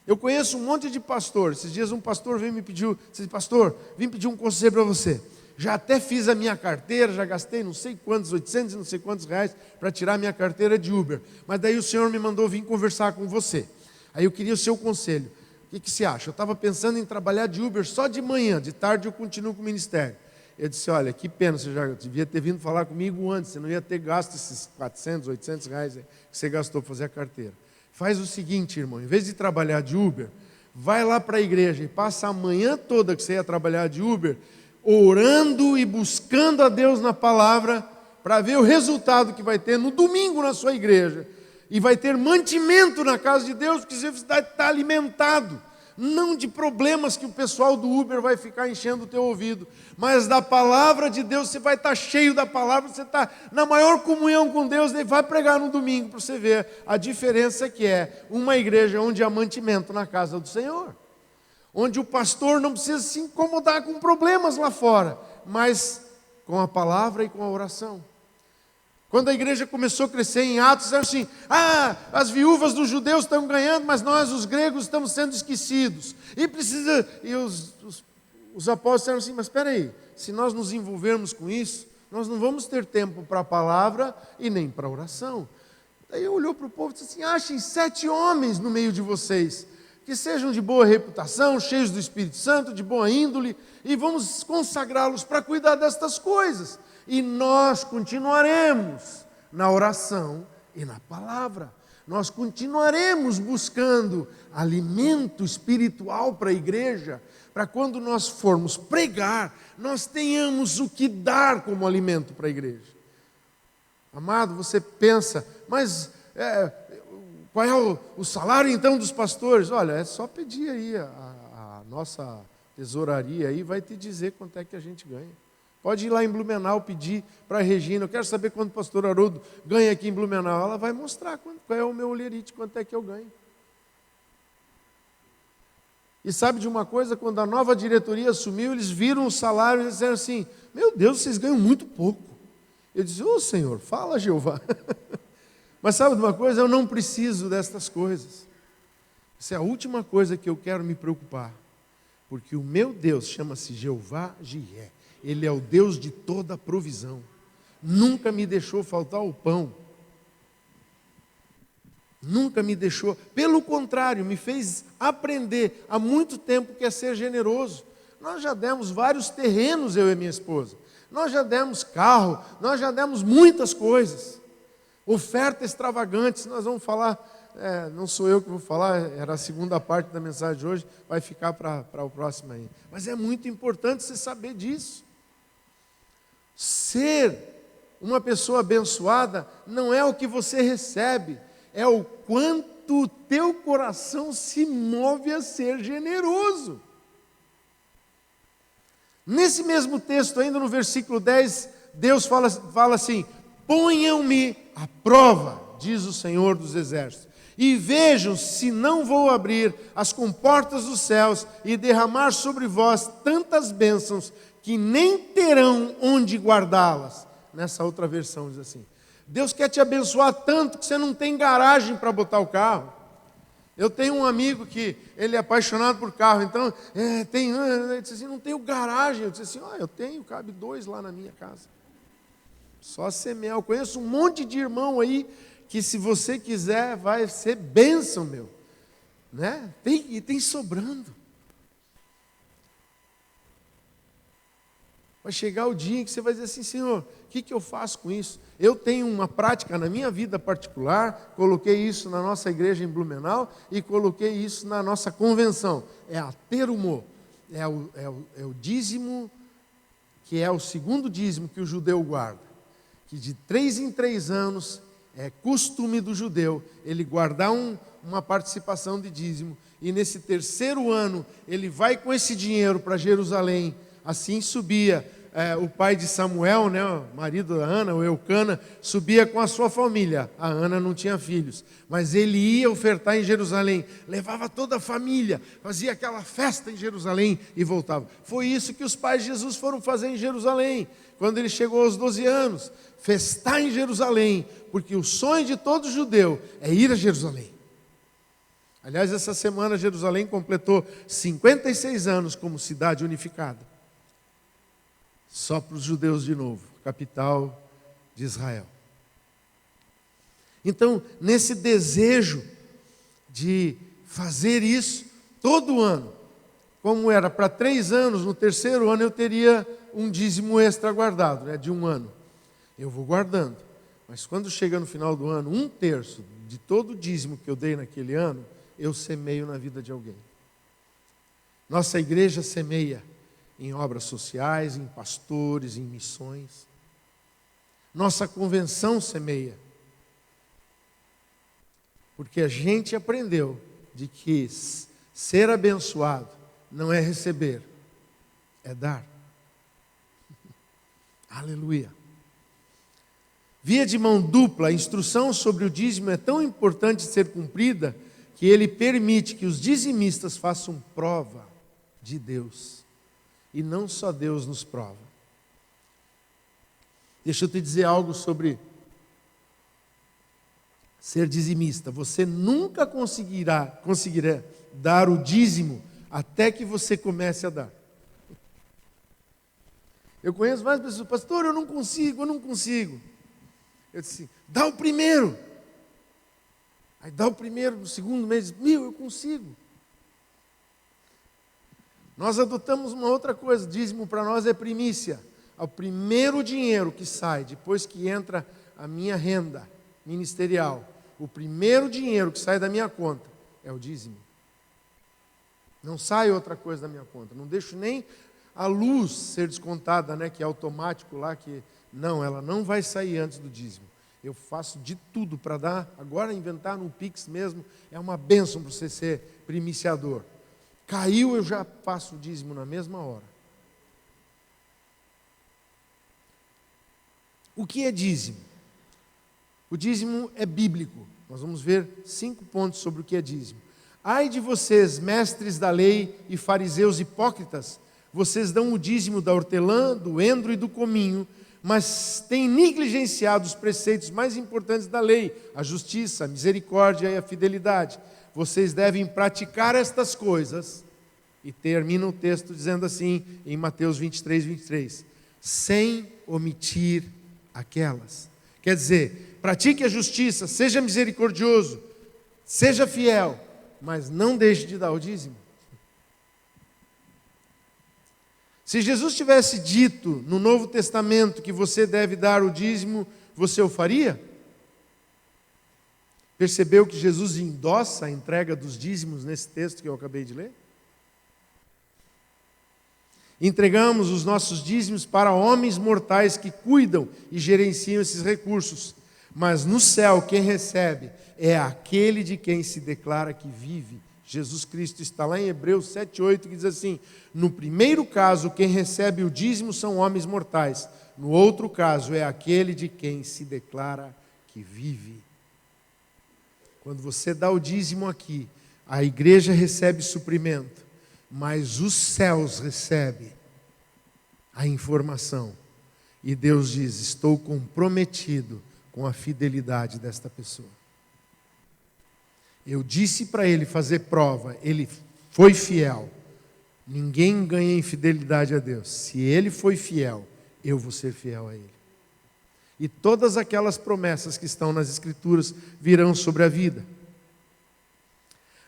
Speaker 2: Eu conheço um monte de pastor. Esses dias um pastor veio me pedir, disse, pastor, vim pedir um conselho para você. Já até fiz a minha carteira, já gastei não sei quantos, 800 e não sei quantos reais para tirar a minha carteira de Uber. Mas daí o Senhor me mandou vir conversar com você. Aí eu queria o seu conselho. O que você acha? Eu estava pensando em trabalhar de Uber só de manhã, de tarde eu continuo com o ministério. Eu disse, olha, que pena, você já devia ter vindo falar comigo antes, você não ia ter gasto esses 400, 800 reais que você gastou para fazer a carteira. Faz o seguinte, irmão, em vez de trabalhar de Uber, vai lá para a igreja e passa a manhã toda que você ia trabalhar de Uber, orando e buscando a Deus na palavra, para ver o resultado que vai ter no domingo na sua igreja. E vai ter mantimento na casa de Deus, porque você está alimentado. Não de problemas que o pessoal do Uber vai ficar enchendo o teu ouvido, mas da palavra de Deus. Você vai estar cheio da palavra, você está na maior comunhão com Deus, e vai pregar no domingo para você ver a diferença que é uma igreja onde há mantimento na casa do Senhor, onde o pastor não precisa se incomodar com problemas lá fora, mas com a palavra e com a oração. Quando a igreja começou a crescer em Atos, era assim, as viúvas dos judeus estão ganhando, mas nós, os gregos, estamos sendo esquecidos. E os apóstolos disseram assim, mas espera aí, se nós nos envolvermos com isso, nós não vamos ter tempo para a palavra e nem para a oração. Daí olhou para o povo e disse assim, achem 7 homens no meio de vocês, que sejam de boa reputação, cheios do Espírito Santo, de boa índole, e vamos consagrá-los para cuidar destas coisas. E nós continuaremos na oração e na palavra. Nós continuaremos buscando alimento espiritual para a igreja, para quando nós formos pregar, nós tenhamos o que dar como alimento para a igreja. Amado, você pensa, mas qual é o salário então dos pastores? Olha, é só pedir aí, a nossa tesouraria aí vai te dizer quanto é que a gente ganha. Pode ir lá em Blumenau pedir para a Regina, eu quero saber quanto o pastor Haroldo ganha aqui em Blumenau. Ela vai mostrar qual é o meu olherite, quanto é que eu ganho. E sabe de uma coisa? Quando a nova diretoria assumiu, eles viram o salário e disseram assim, meu Deus, vocês ganham muito pouco. Eu disse, Senhor, fala Jeová. Mas sabe de uma coisa? Eu não preciso destas coisas. Essa é a última coisa que eu quero me preocupar. Porque o meu Deus chama-se Jeová Jiré. Ele é o Deus de toda a provisão. Nunca me deixou faltar o pão. Nunca me deixou. Pelo contrário, me fez aprender há muito tempo que é ser generoso. Nós já demos vários terrenos, eu e minha esposa. Nós já demos carro, nós já demos muitas coisas. Ofertas extravagantes, nós vamos falar, não sou eu que vou falar, era a segunda parte da mensagem de hoje, vai ficar para o próximo aí. Mas é muito importante você saber disso. Ser uma pessoa abençoada não é o que você recebe, é o quanto o teu coração se move a ser generoso. Nesse mesmo texto, ainda no versículo 10, Deus fala assim, ponham-me à prova, diz o Senhor dos Exércitos, e vejam se não vou abrir as comportas dos céus e derramar sobre vós tantas bênçãos que nem terão onde guardá-las. Nessa outra versão diz assim, Deus quer te abençoar tanto que você não tem garagem para botar o carro. Eu tenho um amigo que ele é apaixonado por carro, então, ele disse assim, não tenho garagem. Eu disse assim, eu tenho, cabe 2 lá na minha casa. Só semear. Eu conheço um monte de irmão aí, que se você quiser, vai ser bênção, meu. Né? Tem sobrando. Vai chegar o dia em que você vai dizer assim, Senhor, o que eu faço com isso? Eu tenho uma prática na minha vida particular, coloquei isso na nossa igreja em Blumenau e coloquei isso na nossa convenção. É a terumô, é o dízimo, que é o segundo dízimo que o judeu guarda, que de 3 em 3 anos é costume do judeu ele guardar uma participação de dízimo, e nesse 3º ano ele vai com esse dinheiro para Jerusalém. Assim subia o pai de Samuel, né, o marido da Ana, o Eucana, subia com a sua família. A Ana não tinha filhos, mas ele ia ofertar em Jerusalém, levava toda a família, fazia aquela festa em Jerusalém e voltava. Foi isso que os pais de Jesus foram fazer em Jerusalém, quando ele chegou aos 12 anos, festar em Jerusalém, porque o sonho de todo judeu é ir a Jerusalém. Aliás, essa semana Jerusalém completou 56 anos como cidade unificada. Só para os judeus de novo, capital de Israel. Então, nesse desejo de fazer isso todo ano, como era para 3 anos, no 3º ano eu teria um dízimo extra guardado, né, de 1 ano. Eu vou guardando, mas quando chega no final do ano, 1/3 de todo o dízimo que eu dei naquele ano, eu semeio na vida de alguém. Nossa igreja semeia em obras sociais, em pastores, em missões. Nossa convenção semeia. Porque a gente aprendeu de que ser abençoado não é receber, é dar. Aleluia. Via de mão dupla, a instrução sobre o dízimo é tão importante de ser cumprida que ele permite que os dizimistas façam prova de Deus. E não só Deus nos prova. Deixa eu te dizer algo sobre ser dizimista. Você nunca conseguirá dar o dízimo até que você comece a dar. Eu conheço várias pessoas, pastor, eu não consigo. Eu disse, dá o primeiro. Aí dá o primeiro, no segundo mês, eu consigo. Nós adotamos uma outra coisa, dízimo para nós é primícia. O primeiro dinheiro que sai, depois que entra a minha renda ministerial, o primeiro dinheiro que sai da minha conta é o dízimo. Não sai outra coisa da minha conta. Não deixo nem a luz ser descontada, né, que é automático lá, que não, ela não vai sair antes do dízimo. Eu faço de tudo para dar, agora inventar no Pix mesmo, é uma bênção para você ser primiciador. Caiu, eu já faço o dízimo na mesma hora. O que é dízimo? O dízimo é bíblico. Nós vamos ver 5 pontos sobre o que é dízimo. Ai de vocês, mestres da lei e fariseus hipócritas, vocês dão o dízimo da hortelã, do endro e do cominho, mas têm negligenciado os preceitos mais importantes da lei, a justiça, a misericórdia e a fidelidade. Vocês devem praticar estas coisas, e termina o texto dizendo assim, em Mateus 23, sem omitir aquelas. Quer dizer, pratique a justiça, seja misericordioso, seja fiel, mas não deixe de dar o dízimo. Se Jesus tivesse dito no Novo Testamento que você deve dar o dízimo, você o faria? Percebeu que Jesus endossa a entrega dos dízimos nesse texto que eu acabei de ler? Entregamos os nossos dízimos para homens mortais que cuidam e gerenciam esses recursos. Mas no céu quem recebe é aquele de quem se declara que vive. Jesus Cristo está lá em Hebreus 7:8 que diz assim, no primeiro caso quem recebe o dízimo são homens mortais. No outro caso é aquele de quem se declara que vive. Quando você dá o dízimo aqui, a igreja recebe suprimento, mas os céus recebem a informação. E Deus diz, estou comprometido com a fidelidade desta pessoa. Eu disse para ele fazer prova, ele foi fiel. Ninguém ganha em fidelidade a Deus. Se ele foi fiel, eu vou ser fiel a ele. E todas aquelas promessas que estão nas Escrituras virão sobre a vida.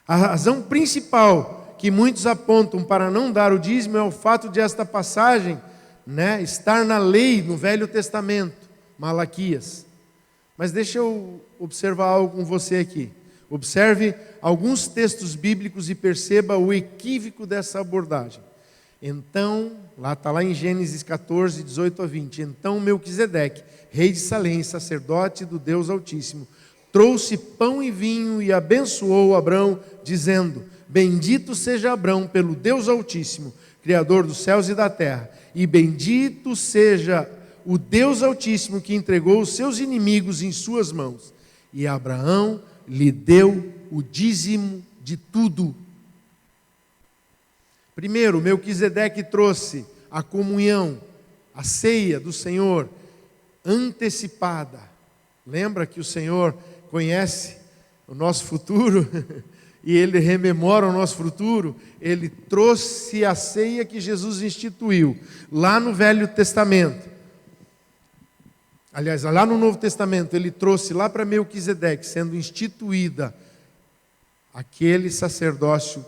Speaker 2: A razão principal que muitos apontam para não dar o dízimo é o fato de esta passagem, estar na lei, no Velho Testamento, Malaquias. Mas deixa eu observar algo com você aqui. Observe alguns textos bíblicos e perceba o equívoco dessa abordagem. Então, está lá em Gênesis 14, 18 a 20. Então Melquisedeque, rei de Salém, sacerdote do Deus Altíssimo, trouxe pão e vinho e abençoou Abrão, dizendo: bendito seja Abrão pelo Deus Altíssimo, Criador dos céus e da terra, e bendito seja o Deus Altíssimo que entregou os seus inimigos em suas mãos. E Abraão lhe deu o dízimo de tudo. Primeiro, Melquisedeque trouxe a comunhão, a ceia do Senhor antecipada. Lembra que o Senhor conhece o nosso futuro e Ele rememora o nosso futuro? Ele trouxe a ceia que Jesus instituiu lá no Velho Testamento. Aliás, lá no Novo Testamento, Ele trouxe lá para Melquisedeque, sendo instituída aquele sacerdócio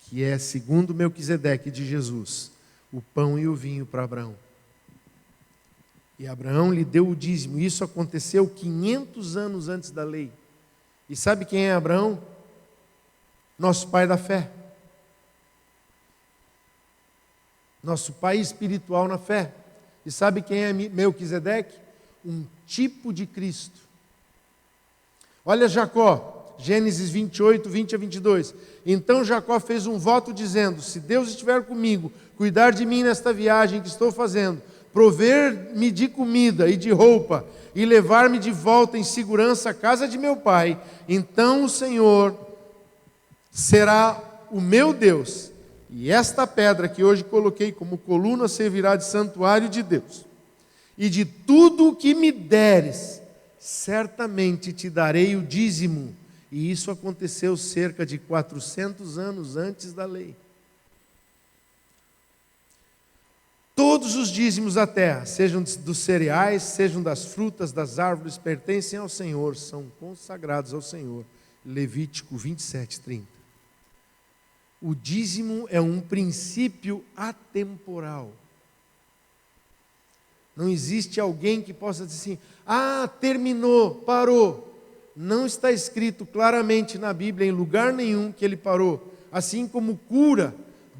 Speaker 2: que é segundo Melquisedeque de Jesus, o pão e o vinho para Abraão. E Abraão lhe deu o dízimo. Isso aconteceu 500 anos antes da lei. E sabe quem é Abraão? Nosso pai da fé. Nosso pai espiritual na fé. E sabe quem é Melquisedeque? Um tipo de Cristo. Olha Jacó, Gênesis 28, 20 a 22. Então Jacó fez um voto dizendo: se Deus estiver comigo, cuidar de mim nesta viagem que estou fazendo, prover-me de comida e de roupa, e levar-me de volta em segurança à casa de meu pai, então o Senhor será o meu Deus, e esta pedra que hoje coloquei como coluna servirá de santuário de Deus. E de tudo o que me deres, certamente te darei o dízimo. E isso aconteceu cerca de 400 anos antes da lei. Todos os dízimos da terra, sejam dos cereais, sejam das frutas, das árvores, pertencem ao Senhor, são consagrados ao Senhor. Levítico 27, 30. O dízimo é um princípio atemporal. Não existe alguém que possa dizer assim: terminou, parou. Não está escrito claramente na Bíblia, em lugar nenhum, que ele parou. Assim como cura,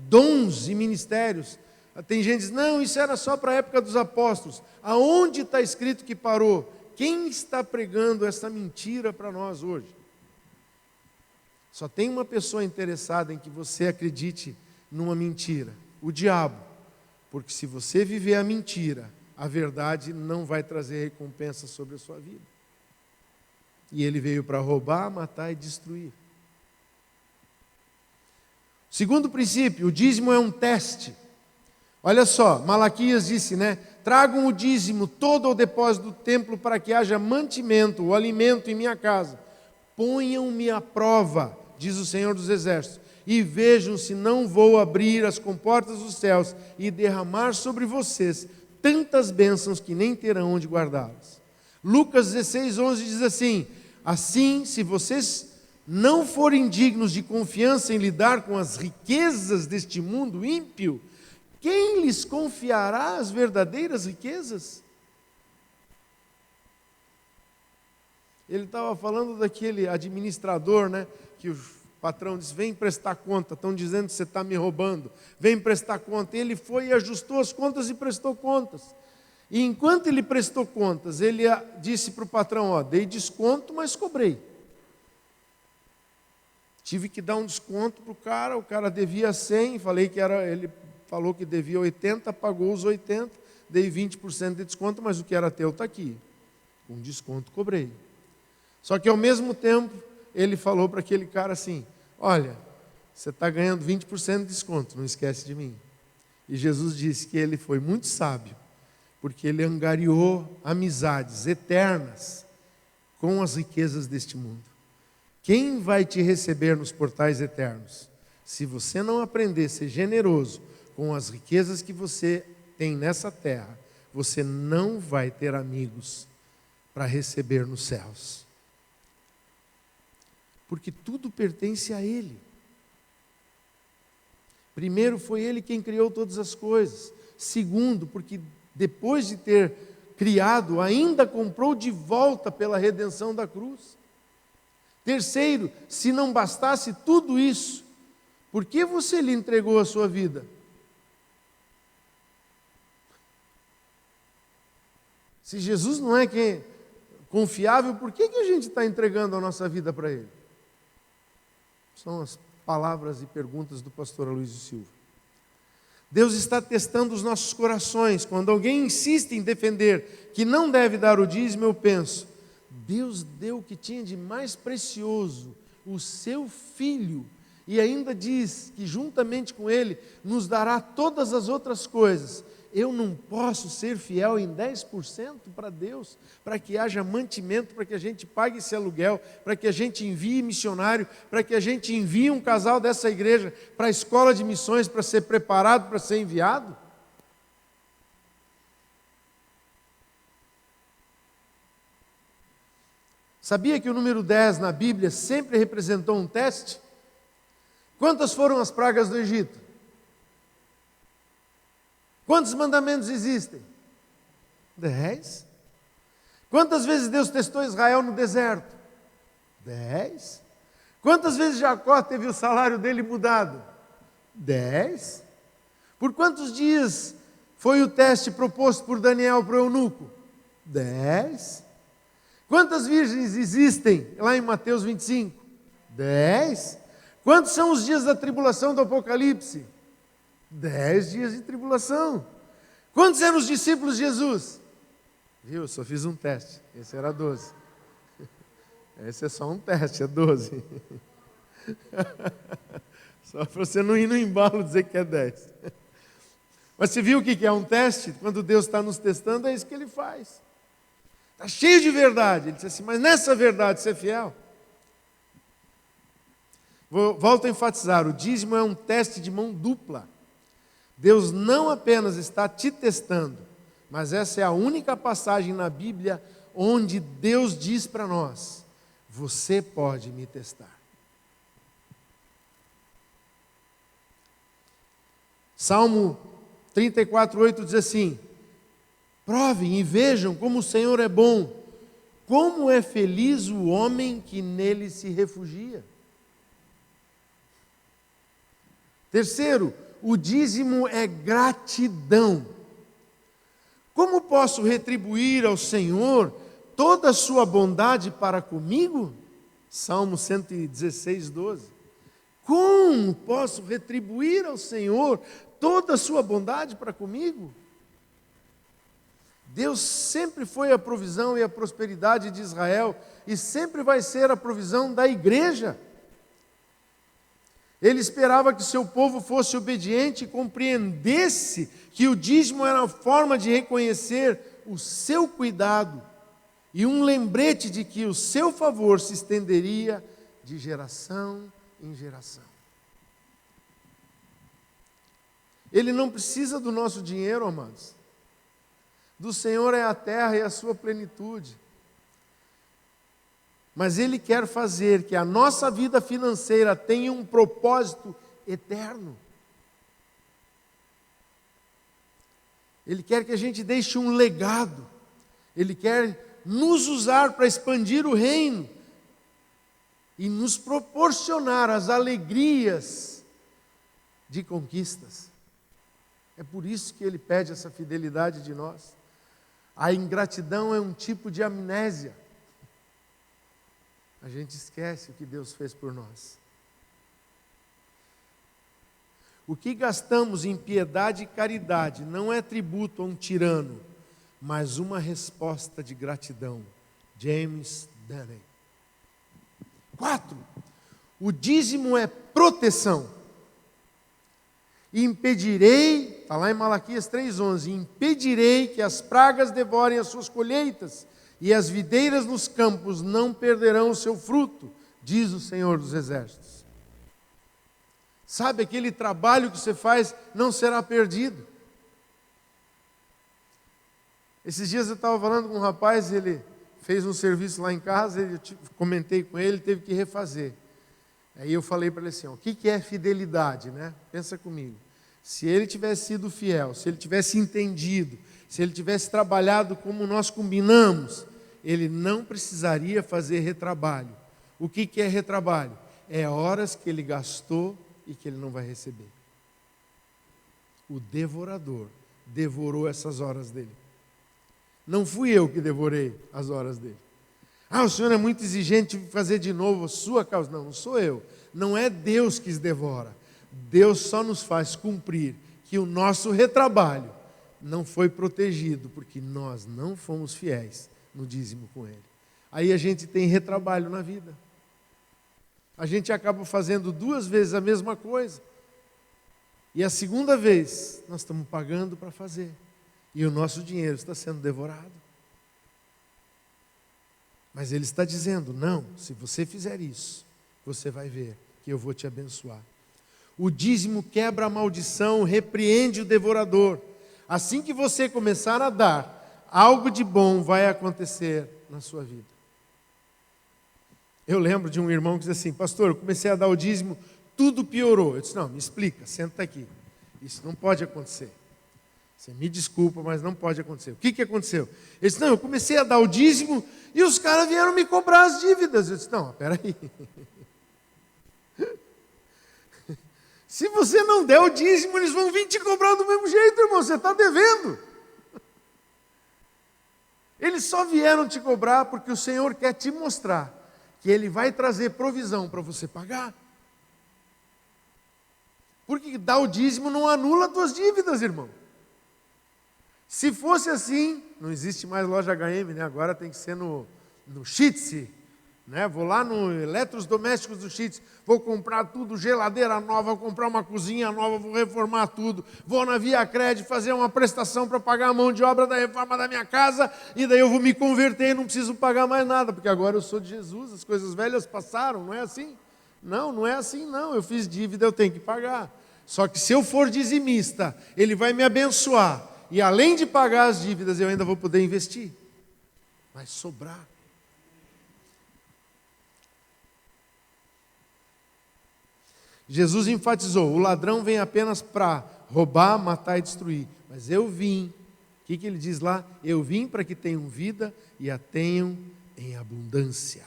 Speaker 2: dons e ministérios. Tem gente que diz: não, isso era só para a época dos apóstolos. Aonde está escrito que parou? Quem está pregando essa mentira para nós hoje? Só tem uma pessoa interessada em que você acredite numa mentira: o diabo. Porque se você viver a mentira, a verdade não vai trazer recompensa sobre a sua vida. E ele veio para roubar, matar e destruir. Segundo princípio, o dízimo é um teste. Olha só, Malaquias disse, tragam o dízimo todo ao depósito do templo para que haja mantimento, o alimento em minha casa. Ponham-me à prova, diz o Senhor dos Exércitos, e vejam se não vou abrir as comportas dos céus e derramar sobre vocês tantas bênçãos que nem terão onde guardá-las. Lucas 16, 11 diz assim: assim, se vocês não forem dignos de confiança em lidar com as riquezas deste mundo ímpio, quem lhes confiará as verdadeiras riquezas? Ele estava falando daquele administrador, que o patrão disse: vem prestar conta, estão dizendo que você está me roubando, vem prestar conta. Ele foi e ajustou as contas e prestou contas. E enquanto ele prestou contas, ele disse para o patrão: dei desconto, mas cobrei. Tive que dar um desconto para o cara devia 100, ele falou que devia 80, pagou os 80, dei 20% de desconto, mas o que era teu está aqui. Com desconto cobrei. Só que ao mesmo tempo, ele falou para aquele cara assim: olha, você está ganhando 20% de desconto, não esquece de mim. E Jesus disse que ele foi muito sábio, porque ele angariou amizades eternas com as riquezas deste mundo. Quem vai te receber nos portais eternos? Se você não aprender a ser generoso com as riquezas que você tem nessa terra, você não vai ter amigos para receber nos céus. Porque tudo pertence a Ele. Primeiro, foi Ele quem criou todas as coisas. Segundo, porque depois de ter criado, ainda comprou de volta pela redenção da cruz. Terceiro, se não bastasse tudo isso, por que você lhe entregou a sua vida? Se Jesus não é quem é confiável, por que a gente está entregando a nossa vida para Ele? São as palavras e perguntas do pastor Aloysio Silva. Deus está testando os nossos corações. Quando alguém insiste em defender que não deve dar o dízimo, eu penso, Deus deu o que tinha de mais precioso, o seu Filho, e ainda diz que juntamente com Ele nos dará todas as outras coisas. Eu não posso ser fiel em 10% para Deus, para que haja mantimento, para que a gente pague esse aluguel, para que a gente envie missionário, para que a gente envie um casal dessa igreja para a escola de missões, para ser preparado, para ser enviado? Sabia que o número 10 na Bíblia sempre representou um teste? Quantas foram as pragas do Egito? Quantos mandamentos existem? 10. Quantas vezes Deus testou Israel no deserto? 10. Quantas vezes Jacó teve o salário dele mudado? 10. Por quantos dias foi o teste proposto por Daniel para o eunuco? 10. Quantas virgens existem lá em Mateus 25? 10. Quantos são os dias da tribulação do Apocalipse? 10 dias de tribulação. Quantos eram os discípulos de Jesus? Viu, eu só fiz um teste. Esse era 12. Esse é só um teste, é 12. Só para você não ir no embalo dizer que é 10. Mas você viu o que é um teste? Quando Deus está nos testando, é isso que Ele faz. Está cheio de verdade. Ele disse assim, mas nessa verdade você é fiel? Volto a enfatizar, o dízimo é um teste de mão dupla. Deus não apenas está te testando, mas essa é a única passagem na Bíblia onde Deus diz para nós, você pode me testar. Salmo 34:8 diz assim, provem e vejam como o Senhor é bom, como é feliz o homem que nele se refugia. Terceiro, o dízimo é gratidão. Como posso retribuir ao Senhor toda a sua bondade para comigo? Salmo 116:12. Como posso retribuir ao Senhor toda a sua bondade para comigo? Deus sempre foi a provisão e a prosperidade de Israel e sempre vai ser a provisão da igreja. Ele esperava que seu povo fosse obediente e compreendesse que o dízimo era uma forma de reconhecer o seu cuidado e um lembrete de que o seu favor se estenderia de geração em geração. Ele não precisa do nosso dinheiro, amados. Do Senhor é a terra e a sua plenitude. Mas Ele quer fazer que a nossa vida financeira tenha um propósito eterno. Ele quer que a gente deixe um legado. Ele quer nos usar para expandir o reino e nos proporcionar as alegrias de conquistas. É por isso que Ele pede essa fidelidade de nós. A ingratidão é um tipo de amnésia. A gente esquece o que Deus fez por nós. O que gastamos em piedade e caridade não é tributo a um tirano, mas uma resposta de gratidão. James Denney. 4. O dízimo é proteção. E impedirei, está lá em Malaquias 3,11, impedirei que as pragas devorem as suas colheitas, e as videiras nos campos não perderão o seu fruto, diz o Senhor dos Exércitos. Sabe, aquele trabalho que você faz não será perdido. Esses dias eu estava falando com um rapaz, ele fez um serviço lá em casa, eu comentei com ele, teve que refazer. Aí eu falei para ele assim, o que é fidelidade, né? Pensa comigo. Se ele tivesse sido fiel, se ele tivesse entendido, se ele tivesse trabalhado como nós combinamos, ele não precisaria fazer retrabalho. O que é retrabalho? É horas que ele gastou e que ele não vai receber. O devorador devorou essas horas dele. Não fui eu que devorei as horas dele. O senhor é muito exigente de fazer de novo a sua causa. Não, não sou eu. Não é Deus que os devora. Deus só nos faz cumprir que o nosso retrabalho não foi protegido, porque nós não fomos fiéis no dízimo com Ele. Aí a gente tem retrabalho na vida. A gente acaba fazendo 2 vezes a mesma coisa. E a segunda vez, nós estamos pagando para fazer. E o nosso dinheiro está sendo devorado. Mas Ele está dizendo, não, se você fizer isso, você vai ver que eu vou te abençoar. O dízimo quebra a maldição, repreende o devorador. Assim que você começar a dar, algo de bom vai acontecer na sua vida. Eu lembro de um irmão que disse assim, pastor, eu comecei a dar o dízimo, tudo piorou. Eu disse, não, me explica, senta aqui. Isso não pode acontecer. Você me desculpa, mas não pode acontecer. O que aconteceu? Ele disse, não, eu comecei a dar o dízimo e os caras vieram me cobrar as dívidas. Eu disse, não, peraí. Se você não der o dízimo, eles vão vir te cobrar do mesmo jeito, irmão, você está devendo. Eles só vieram te cobrar porque o Senhor quer te mostrar que Ele vai trazer provisão para você pagar. Porque dar o dízimo não anula as tuas dívidas, irmão. Se fosse assim, não existe mais loja HM, né? Agora tem que ser no Chitse, né? Vou lá no Eletrodomésticos do Chitse, vou comprar tudo, geladeira nova, vou comprar uma cozinha nova, vou reformar tudo, vou na Via Crédito fazer uma prestação para pagar a mão de obra da reforma da minha casa, e daí eu vou me converter e não preciso pagar mais nada, porque agora eu sou de Jesus, as coisas velhas passaram, não é assim? Não é assim não, eu fiz dívida, eu tenho que pagar. Só que se eu for dizimista, Ele vai me abençoar. E além de pagar as dívidas, eu ainda vou poder investir. Vai sobrar. Jesus enfatizou, o ladrão vem apenas para roubar, matar e destruir. Mas eu vim, o que ele diz lá? Eu vim para que tenham vida e a tenham em abundância.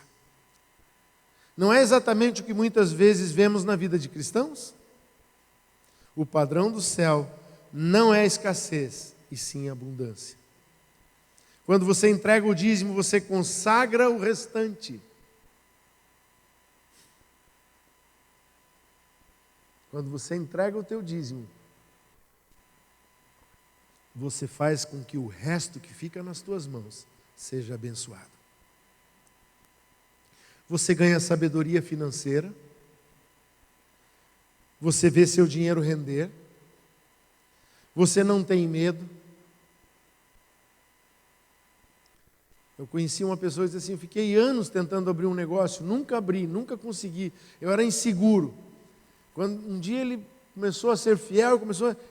Speaker 2: Não é exatamente o que muitas vezes vemos na vida de cristãos? O padrão do céu não é escassez, e sim abundância. Quando você entrega o dízimo, você consagra o restante. Quando você entrega o teu dízimo, você faz com que o resto que fica nas tuas mãos seja abençoado. Você ganha sabedoria financeira, você vê seu dinheiro render, você não tem medo. Eu conheci uma pessoa que disse assim, eu fiquei anos tentando abrir um negócio, nunca abri, nunca consegui, eu era inseguro. Quando um dia ele começou a ser fiel,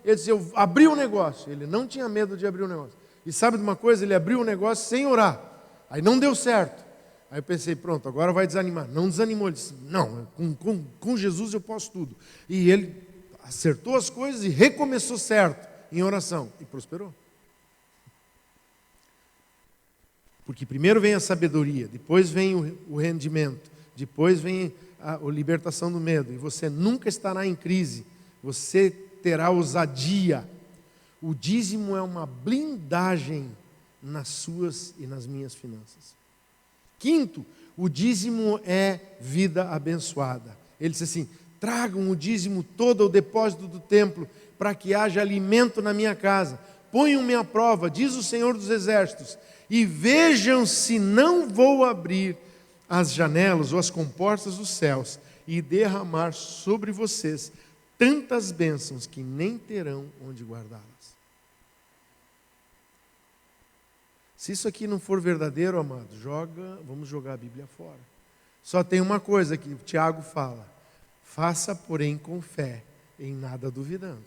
Speaker 2: ele disse, eu abri um negócio. Ele não tinha medo de abrir um negócio. E sabe de uma coisa? Ele abriu um negócio sem orar. Aí não deu certo. Aí eu pensei, pronto, agora vai desanimar. Não desanimou, ele disse, não, com Jesus eu posso tudo. E ele acertou as coisas e recomeçou certo em oração. E prosperou. Porque primeiro vem a sabedoria, depois vem o rendimento, depois vem a libertação do medo. E você nunca estará em crise, você terá ousadia. O dízimo é uma blindagem nas suas e nas minhas finanças. Quinto, o dízimo é vida abençoada. Ele disse assim, tragam o dízimo todo ao depósito do templo, para que haja alimento na minha casa. Ponham-me à prova, diz o Senhor dos Exércitos, e vejam se não vou abrir as janelas ou as comportas dos céus e derramar sobre vocês tantas bênçãos que nem terão onde guardá-las. Se isso aqui não for verdadeiro, amado, vamos jogar a Bíblia fora. Só tem uma coisa que o Tiago fala: faça, porém, com fé, em nada duvidando.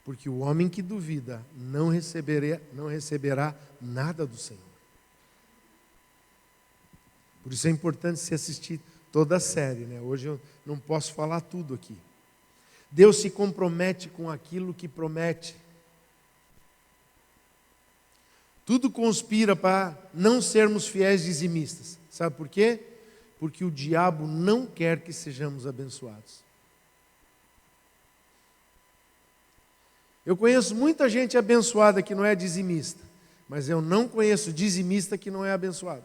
Speaker 2: Porque o homem que duvida não receberá nada do Senhor. Por isso é importante se assistir toda a série, né? Hoje eu não posso falar tudo aqui. Deus se compromete com aquilo que promete. Tudo conspira para não sermos fiéis dizimistas. Sabe por quê? Porque o diabo não quer que sejamos abençoados. Eu conheço muita gente abençoada que não é dizimista, mas eu não conheço dizimista que não é abençoado.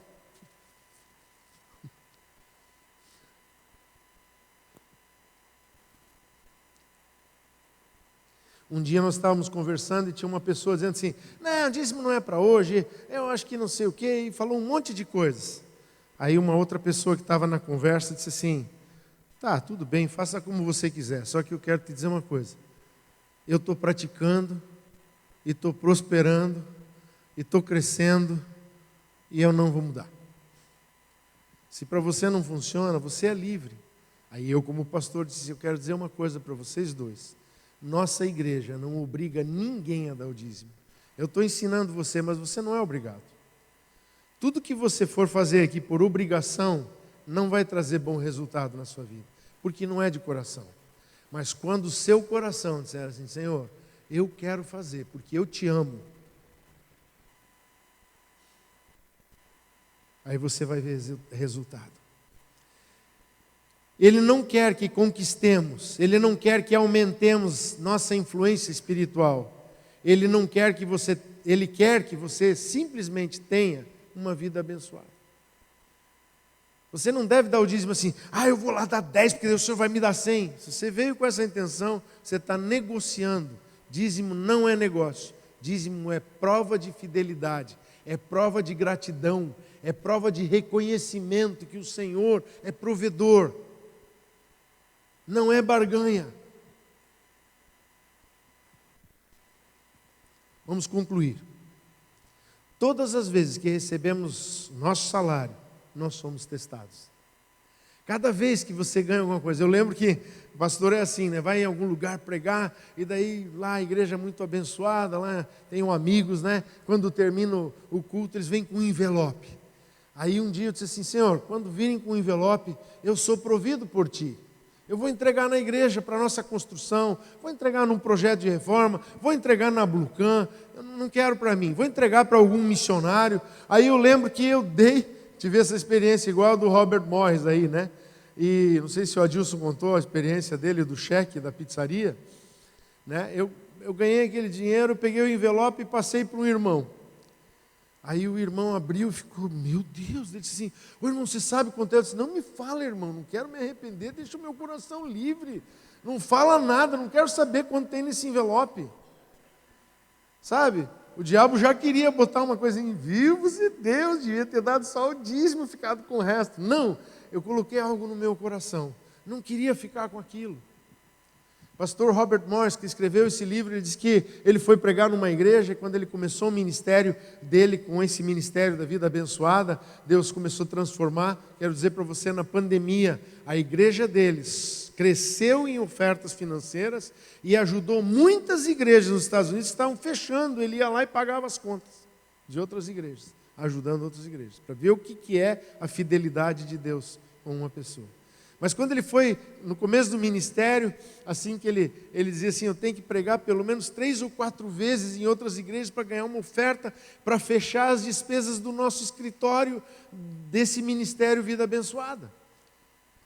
Speaker 2: Um dia nós estávamos conversando e tinha uma pessoa dizendo assim: não, dízimo não é para hoje, eu acho que não sei o quê, e falou um monte de coisas. Aí uma outra pessoa que estava na conversa disse assim: tá, tudo bem, faça como você quiser, só que eu quero te dizer uma coisa. Eu estou praticando, e estou prosperando, e estou crescendo, e eu não vou mudar. Se para você não funciona, você é livre. Aí eu, como pastor, disse: eu quero dizer uma coisa para vocês dois. Nossa igreja não obriga ninguém a dar o dízimo. Eu estou ensinando você, mas você não é obrigado. Tudo que você for fazer aqui por obrigação, não vai trazer bom resultado na sua vida, porque não é de coração. Mas quando o seu coração disser assim: Senhor, eu quero fazer, porque eu te amo, aí você vai ver resultado. Ele não quer que conquistemos, Ele não quer que aumentemos nossa influência espiritual. Ele quer que você simplesmente tenha uma vida abençoada. Você não deve dar o dízimo assim: eu vou lá dar 10 porque o Senhor vai me dar 100. Se você veio com essa intenção, você está negociando. Dízimo não é negócio. Dízimo é prova de fidelidade, é prova de gratidão, é prova de reconhecimento que o Senhor é provedor. Não é barganha. Vamos concluir. Todas as vezes que recebemos nosso salário, nós somos testados. Cada vez que você ganha alguma coisa, eu lembro que o pastor é assim, né? Vai em algum lugar pregar, e daí lá a igreja é muito abençoada, lá tenho amigos, né? Quando termina o culto, eles vêm com um envelope. Aí um dia eu disse assim: Senhor, quando virem com um envelope, eu sou provido por Ti. Eu vou entregar na igreja para a nossa construção, vou entregar num projeto de reforma, vou entregar na Blucan, eu não quero para mim, vou entregar para algum missionário. Aí eu lembro que eu tive essa experiência igual a do Robert Morris aí, né? E não sei se o Adilson contou a experiência dele do cheque da pizzaria, né? Eu ganhei aquele dinheiro, peguei o envelope e passei para um irmão. Aí o irmão abriu e ficou: meu Deus, ele disse assim: ô irmão, você sabe quanto é? Eu disse: não me fala, irmão, não quero me arrepender, deixa o meu coração livre, não fala nada, não quero saber quanto tem nesse envelope. Sabe, o diabo já queria botar uma coisa em vivos e Deus devia ter dado só o dízimo e ficado com o resto. Não, eu coloquei algo no meu coração, não queria ficar com aquilo. Pastor Robert Morris, que escreveu esse livro, ele diz que ele foi pregar numa igreja, e quando ele começou o ministério dele, com esse ministério da vida abençoada, Deus começou a transformar. Quero dizer para você, na pandemia, a igreja deles cresceu em ofertas financeiras e ajudou muitas igrejas nos Estados Unidos que estavam fechando. Ele ia lá e pagava as contas de outras igrejas, ajudando outras igrejas, para ver o que é a fidelidade de Deus com uma pessoa. Mas quando ele foi, no começo do ministério, assim que ele dizia assim: eu tenho que pregar pelo menos 3 ou 4 vezes em outras igrejas para ganhar uma oferta, para fechar as despesas do nosso escritório, desse ministério Vida Abençoada.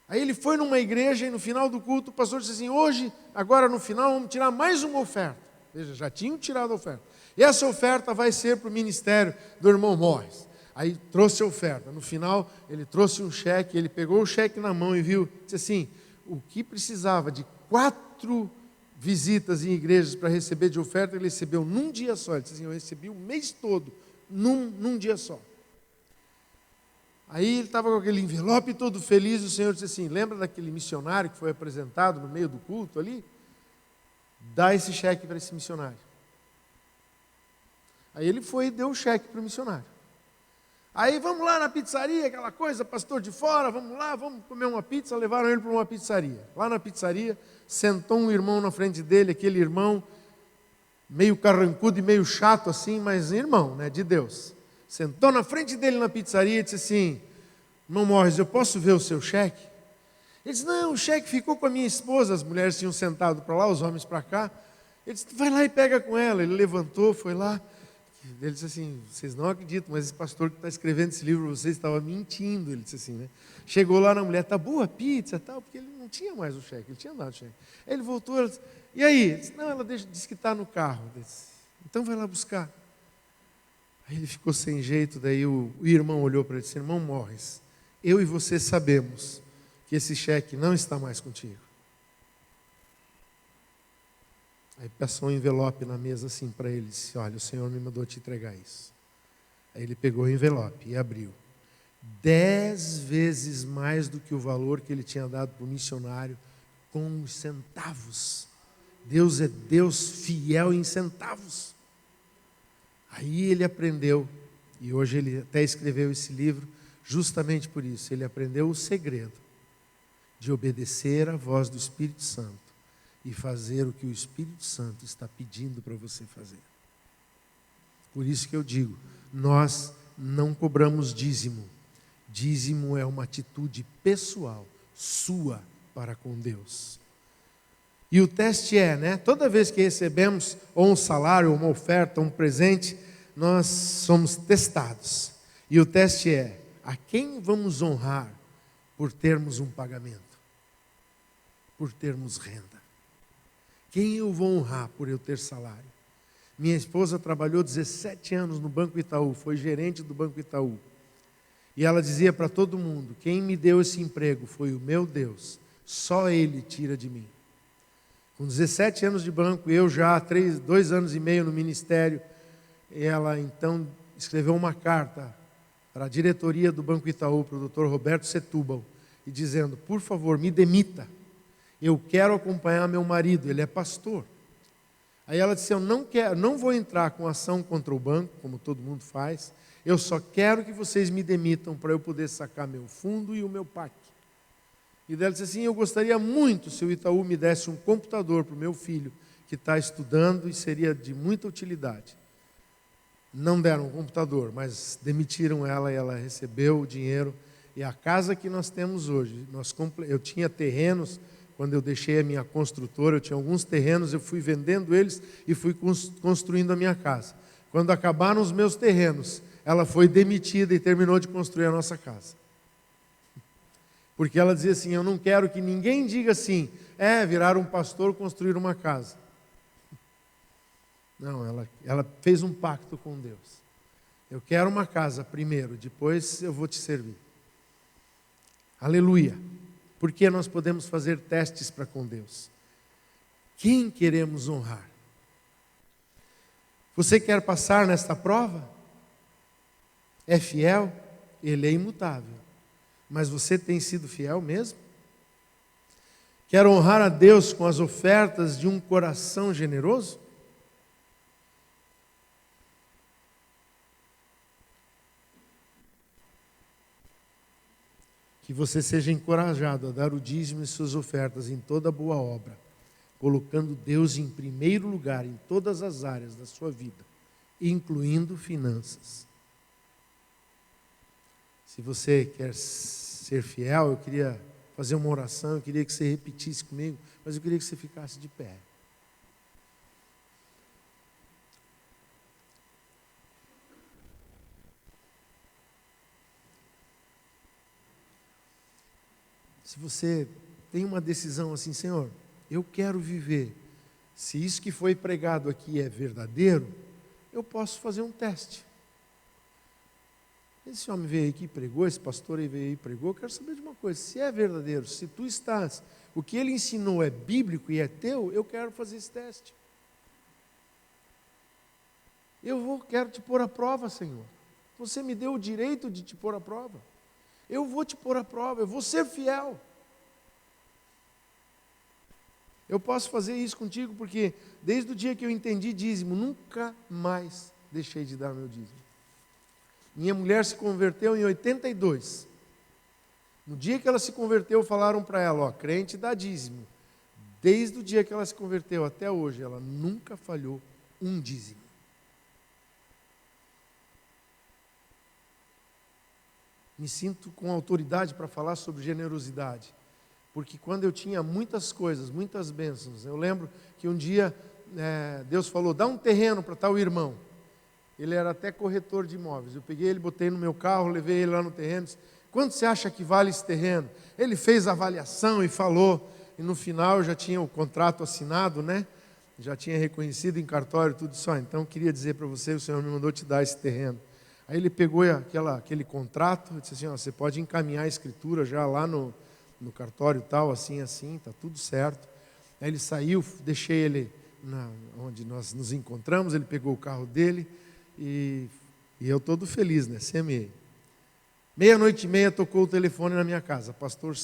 Speaker 2: Aí ele foi numa igreja e no final do culto o pastor disse assim: hoje, agora no final, vamos tirar mais uma oferta. Veja, já tinham tirado a oferta. E essa oferta vai ser para o ministério do irmão Morris. Aí trouxe a oferta. No final, ele trouxe um cheque, ele pegou o cheque na mão e viu, disse assim: o que precisava de 4 visitas em igrejas para receber de oferta, ele recebeu num dia só. Ele disse assim: eu recebi o mês todo, num dia só. Aí ele estava com aquele envelope todo feliz, e o Senhor disse assim: lembra daquele missionário que foi apresentado no meio do culto ali? dá esse cheque para esse missionário. Aí ele foi e deu o cheque para o missionário. Aí vamos lá na pizzaria, aquela coisa, pastor de fora, vamos lá, vamos comer uma pizza. Levaram ele para uma pizzaria. Lá na pizzaria, sentou um irmão na frente dele, aquele irmão meio carrancudo e meio chato assim, mas irmão, né, de Deus. Sentou na frente dele na pizzaria e disse assim: irmão Morris, eu posso ver o seu cheque? Ele disse: não, o cheque ficou com a minha esposa. As mulheres tinham sentado para lá, os homens para cá. Ele disse: vai lá e pega com ela. Ele levantou, foi lá. Ele disse assim: vocês não acreditam, mas esse pastor que está escrevendo esse livro, vocês estavam mentindo. Ele disse assim, né? Chegou lá na mulher: tá boa a pizza, tal, porque ele não tinha mais o cheque, ele tinha dado o cheque. Aí ele voltou, ela disse: e aí? Ele disse: não, ela disse que está no carro. Ele disse: então vai lá buscar. Aí ele ficou sem jeito, daí o irmão olhou para ele e disse: irmão Morris, eu e você sabemos que esse cheque não está mais contigo. Aí passou um envelope na mesa assim para ele e disse: olha, o Senhor me mandou te entregar isso. Aí ele pegou o envelope e abriu. 10 vezes mais do que o valor que ele tinha dado para o missionário, com os centavos. Deus é Deus fiel em centavos. Aí ele aprendeu, e hoje ele até escreveu esse livro, justamente por isso. Ele aprendeu o segredo de obedecer à voz do Espírito Santo e fazer o que o Espírito Santo está pedindo para você fazer. Por isso que eu digo, nós não cobramos dízimo. Dízimo é uma atitude pessoal, sua, para com Deus. E o teste é, né? Toda vez que recebemos ou um salário, ou uma oferta, um presente, nós somos testados. E o teste é: a quem vamos honrar por termos um pagamento? Por termos renda? Quem eu vou honrar por eu ter salário? Minha esposa trabalhou 17 anos no Banco Itaú, foi gerente do Banco Itaú. E ela dizia para todo mundo: quem me deu esse emprego foi o meu Deus, só Ele tira de mim. Com 17 anos de banco, eu já há 2 anos e meio no ministério, ela então escreveu uma carta para a diretoria do Banco Itaú, para o Dr. Roberto Setúbal, e dizendo: por favor, me demita. Eu quero acompanhar meu marido, ele é pastor. Aí ela disse: eu não vou entrar com ação contra o banco, como todo mundo faz, eu só quero que vocês me demitam para eu poder sacar meu fundo e o meu PAC. E ela disse assim: eu gostaria muito se o Itaú me desse um computador para o meu filho, que está estudando e seria de muita utilidade. Não deram um computador, mas demitiram ela e ela recebeu o dinheiro. E a casa que nós temos hoje, eu tinha terrenos. Quando eu deixei a minha construtora, eu tinha alguns terrenos, eu fui vendendo eles e fui construindo a minha casa. Quando acabaram os meus terrenos, ela foi demitida e terminou de construir a nossa casa. Porque ela dizia assim: eu não quero que ninguém diga assim, virar um pastor, construir uma casa. Não, ela fez um pacto com Deus. Eu quero uma casa primeiro, depois eu vou te servir. Aleluia. Porque nós podemos fazer testes para com Deus. Quem queremos honrar? Você quer passar nesta prova? É fiel? Ele é imutável. Mas você tem sido fiel mesmo? Quer honrar a Deus com as ofertas de um coração generoso? Que você seja encorajado a dar o dízimo e suas ofertas em toda boa obra, colocando Deus em primeiro lugar em todas as áreas da sua vida, incluindo finanças. Se você quer ser fiel, eu queria fazer uma oração, eu queria que você repetisse comigo, mas eu queria que você ficasse de pé. Se você tem uma decisão assim: Senhor, eu quero viver, se isso que foi pregado aqui é verdadeiro, eu posso fazer um teste. Esse homem veio aqui e pregou, esse pastor aí veio aí e pregou, eu quero saber de uma coisa: se é verdadeiro, se tu estás, o que ele ensinou é bíblico e é teu, eu quero fazer esse teste. Quero te pôr à prova, Senhor. Você me deu o direito de te pôr à prova. Eu vou te pôr à prova, eu vou ser fiel. Eu posso fazer isso contigo porque desde o dia que eu entendi dízimo, nunca mais deixei de dar meu dízimo. Minha mulher se converteu em 82. No dia que ela se converteu, falaram para ela, ó, crente dá dízimo. Desde o dia que ela se converteu até hoje, ela nunca falhou um dízimo. Me sinto com autoridade para falar sobre generosidade. Porque quando eu tinha muitas coisas, muitas bênçãos, eu lembro que um dia Deus falou, dá um terreno para tal irmão. Ele era até corretor de imóveis. Eu peguei ele, botei no meu carro, levei ele lá no terreno. Disse, quanto você acha que vale esse terreno? Ele fez a avaliação e falou. E no final eu já tinha o contrato assinado, né? Já tinha reconhecido em cartório tudo isso. Então eu queria dizer para você, o Senhor me mandou te dar esse terreno. Aí ele pegou aquele contrato e disse assim, ó, você pode encaminhar a escritura já lá no cartório tal, assim, está tudo certo. Aí ele saiu, deixei ele onde nós nos encontramos, ele pegou o carro dele e eu todo feliz, né? Semeei. 00:30 tocou o telefone na minha casa, pastor,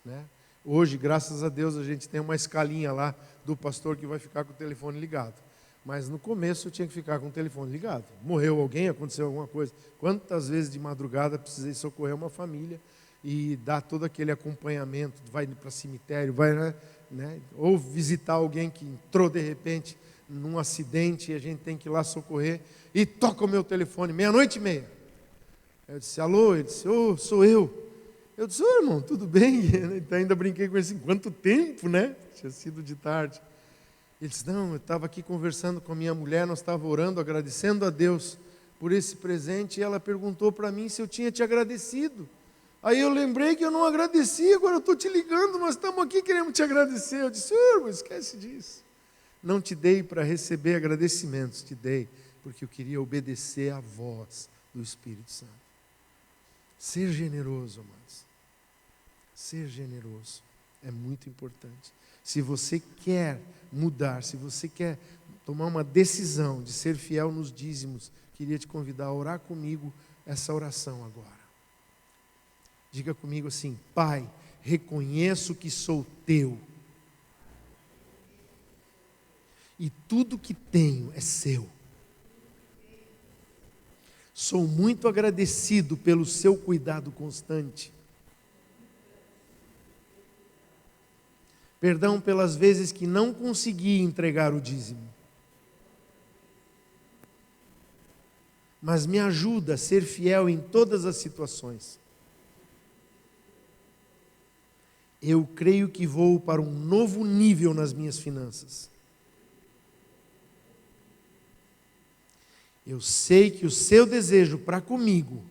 Speaker 2: né? Hoje, graças a Deus, a gente tem uma escalinha lá do pastor que vai ficar com o telefone ligado. Mas no começo eu tinha que ficar com o telefone ligado. Morreu alguém, aconteceu alguma coisa. Quantas vezes de madrugada precisei socorrer uma família e dar todo aquele acompanhamento, vai para cemitério, vai, né? Ou visitar alguém que entrou de repente num acidente e a gente tem que ir lá socorrer. E toca o meu telefone, 00:30. Eu disse, alô? Ele disse, sou eu. Eu disse, irmão, tudo bem? Eu ainda brinquei com ele assim, quanto tempo, né? Tinha sido de tarde. Ele disse, não, eu estava aqui conversando com a minha mulher, nós estávamos orando, agradecendo a Deus por esse presente, e ela perguntou para mim se eu tinha te agradecido. Aí eu lembrei que eu não agradeci, agora eu estou te ligando, nós estamos aqui querendo te agradecer. Eu disse, irmão, esquece disso. Não te dei para receber agradecimentos, te dei porque eu queria obedecer à voz do Espírito Santo. Ser generoso, amados. Ser generoso é muito importante. Se você quer mudar, se você quer tomar uma decisão de ser fiel nos dízimos, queria te convidar a orar comigo essa oração agora. Diga comigo assim, Pai, reconheço que sou teu. E tudo que tenho é seu. Sou muito agradecido pelo seu cuidado constante. Perdão pelas vezes que não consegui entregar o dízimo. Mas me ajuda a ser fiel em todas as situações. Eu creio que vou para um novo nível nas minhas finanças. Eu sei que o seu desejo para comigo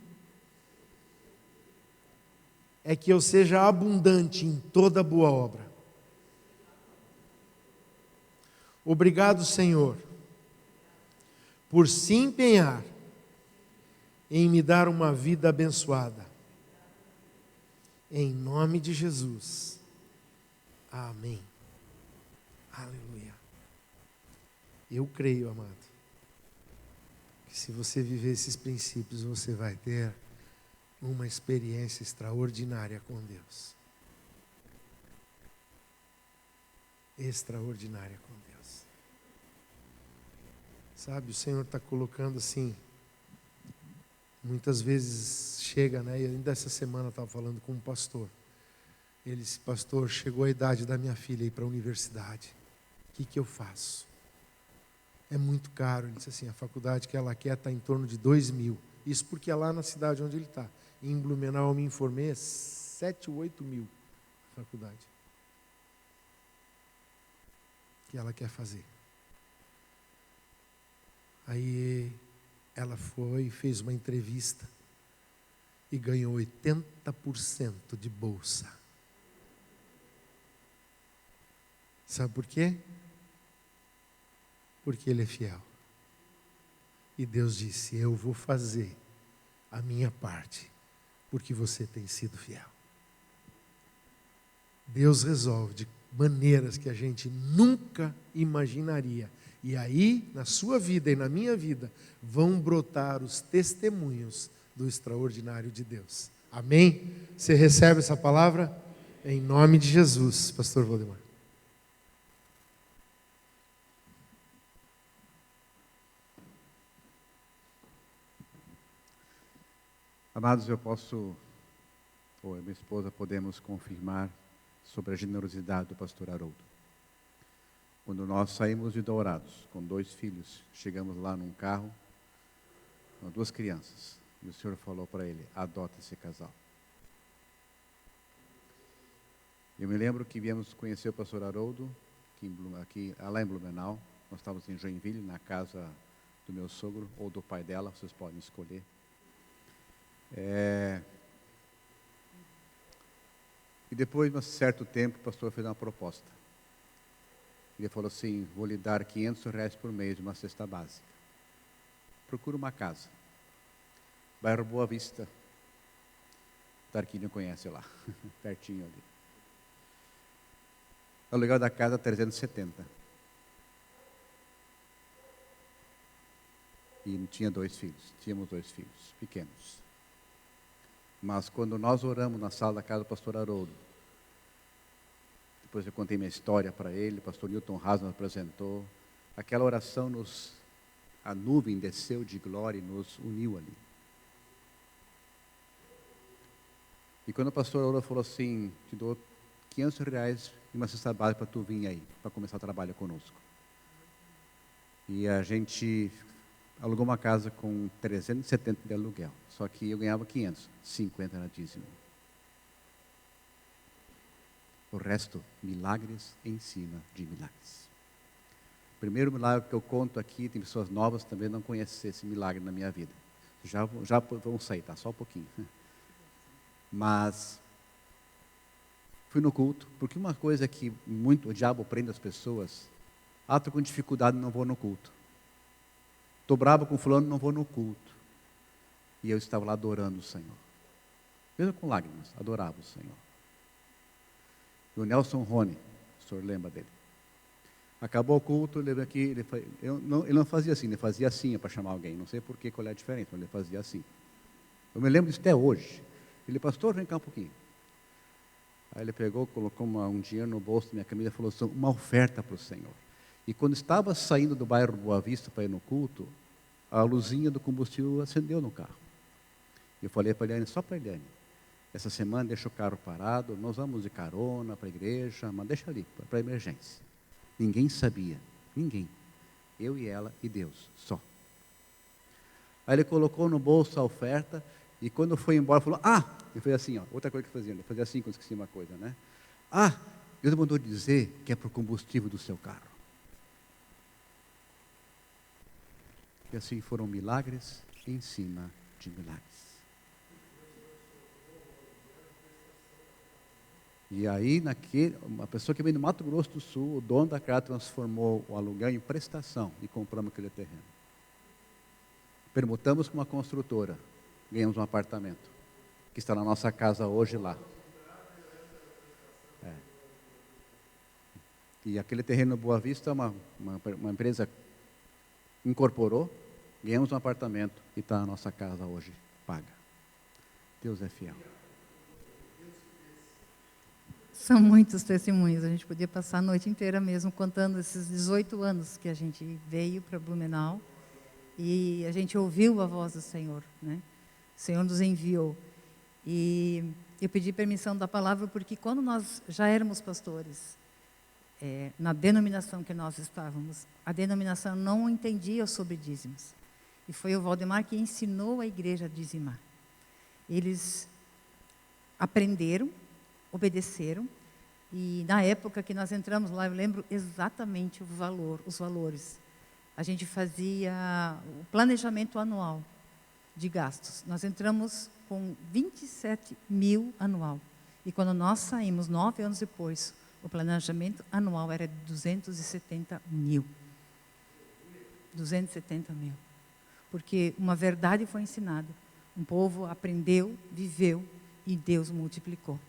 Speaker 2: é que eu seja abundante em toda boa obra. Obrigado, Senhor, por se empenhar em me dar uma vida abençoada. Em nome de Jesus. Amém. Aleluia. Eu creio, amado, que se você viver esses princípios, você vai ter uma experiência extraordinária com Deus. Extraordinária com Deus. Sabe, o Senhor está colocando assim, muitas vezes chega, né? E ainda essa semana eu estava falando com um pastor. Ele disse, pastor, chegou a idade da minha filha ir para a universidade. O que eu faço? É muito caro. Ele disse assim, a faculdade que ela quer está em torno de 2.000. Isso porque é lá na cidade onde ele está. Em Blumenau, eu me informei, é 7 ou 8 mil a faculdade que ela quer fazer. Aí ela foi e fez uma entrevista e ganhou 80% de bolsa. Sabe por quê? Porque ele é fiel. E Deus disse, eu vou fazer a minha parte, porque você tem sido fiel. Deus resolve de maneiras que a gente nunca imaginaria. E aí, na sua vida e na minha vida, vão brotar os testemunhos do extraordinário de Deus. Amém? Você recebe essa palavra? Em nome de Jesus, pastor Valdemar.
Speaker 1: Amados, eu posso, ou a minha esposa, podemos confirmar sobre a generosidade do pastor Haroldo. Quando nós saímos de Dourados, com 2 filhos, chegamos lá num carro, com 2 crianças, e o Senhor falou para ele: adota esse casal. Eu me lembro que viemos conhecer o pastor Haroldo, lá em Blumenau. Nós estávamos em Joinville, na casa do meu sogro, ou do pai dela, vocês podem escolher. E depois de um certo tempo, o pastor fez uma proposta. Ele falou assim: vou lhe dar R$500 por mês de uma cesta básica. Procura uma casa. Bairro Boa Vista. O Tarquinho conhece lá, pertinho ali. O aluguel da casa 370. E tinha 2 filhos. Tínhamos 2 filhos, pequenos. Mas quando nós oramos na sala da casa do pastor Haroldo, depois eu contei minha história para ele, o pastor Newton Haas nos apresentou, aquela oração a nuvem desceu de glória e nos uniu ali. E quando o pastor Haroldo falou assim: te dou R$500 e uma cesta básica para tu vir aí, para começar o trabalho conosco. E a gente alugou uma casa com 370 de aluguel, só que eu ganhava 550 na dízimo. O resto, milagres em cima de milagres. O primeiro milagre que eu conto aqui, tem pessoas novas também não conhecem esse milagre na minha vida. Já vão sair, tá? Só um pouquinho. Mas fui no culto, porque uma coisa que muito o diabo prende as pessoas: estou com dificuldade, não vou no culto. Estou bravo com fulano, não vou no culto. E eu estava lá adorando o Senhor. Mesmo com lágrimas, adorava o Senhor. E o Nelson Rony, o senhor lembra dele? Acabou o culto, ele veio aqui, ele não fazia assim, ele fazia assim para chamar alguém. Não sei por que, qual é a diferença, mas ele fazia assim. Eu me lembro disso até hoje. Ele: pastor, vem cá um pouquinho. Aí ele pegou, colocou um dinheiro no bolso da minha camisa e falou assim: uma oferta para o Senhor. E quando estava saindo do bairro Boa Vista para ir no culto, a luzinha do combustível acendeu no carro. Eu falei para a Eliane, só para a Eliane: essa semana deixa o carro parado, nós vamos de carona para a igreja, mas deixa ali, para emergência. Ninguém sabia, ninguém. Eu e ela e Deus, só. Aí ele colocou no bolso a oferta, e quando foi embora, falou: ele fez assim, outra coisa que fazia, ele fazia assim quando esquecia uma coisa, né? Deus mandou dizer que é para o combustível do seu carro. E assim foram milagres em cima de milagres. E aí, uma pessoa que vem do Mato Grosso do Sul, o dono da casa transformou o aluguel em prestação e compramos aquele terreno. Permutamos com uma construtora, ganhamos um apartamento, que está na nossa casa hoje lá. E aquele terreno Boa Vista, uma empresa incorporou, ganhamos um apartamento e está na nossa casa hoje, paga. Deus é fiel.
Speaker 3: São muitos testemunhos, a gente podia passar a noite inteira mesmo contando esses 18 anos que a gente veio para Blumenau e a gente ouviu a voz do Senhor, né? O Senhor nos enviou. E eu pedi permissão da palavra porque quando nós já éramos pastores, na denominação que nós estávamos, a denominação não entendia sobre dízimos. E foi o Valdemar que ensinou a igreja a dizimar. Eles aprenderam, obedeceram, e na época que nós entramos lá, eu lembro exatamente os valores. A gente fazia o planejamento anual de gastos. Nós entramos com 27 mil anual. E quando nós saímos, 9 anos depois, o planejamento anual era de 270 mil. 270 mil. Porque uma verdade foi ensinada. Um povo aprendeu, viveu e Deus multiplicou.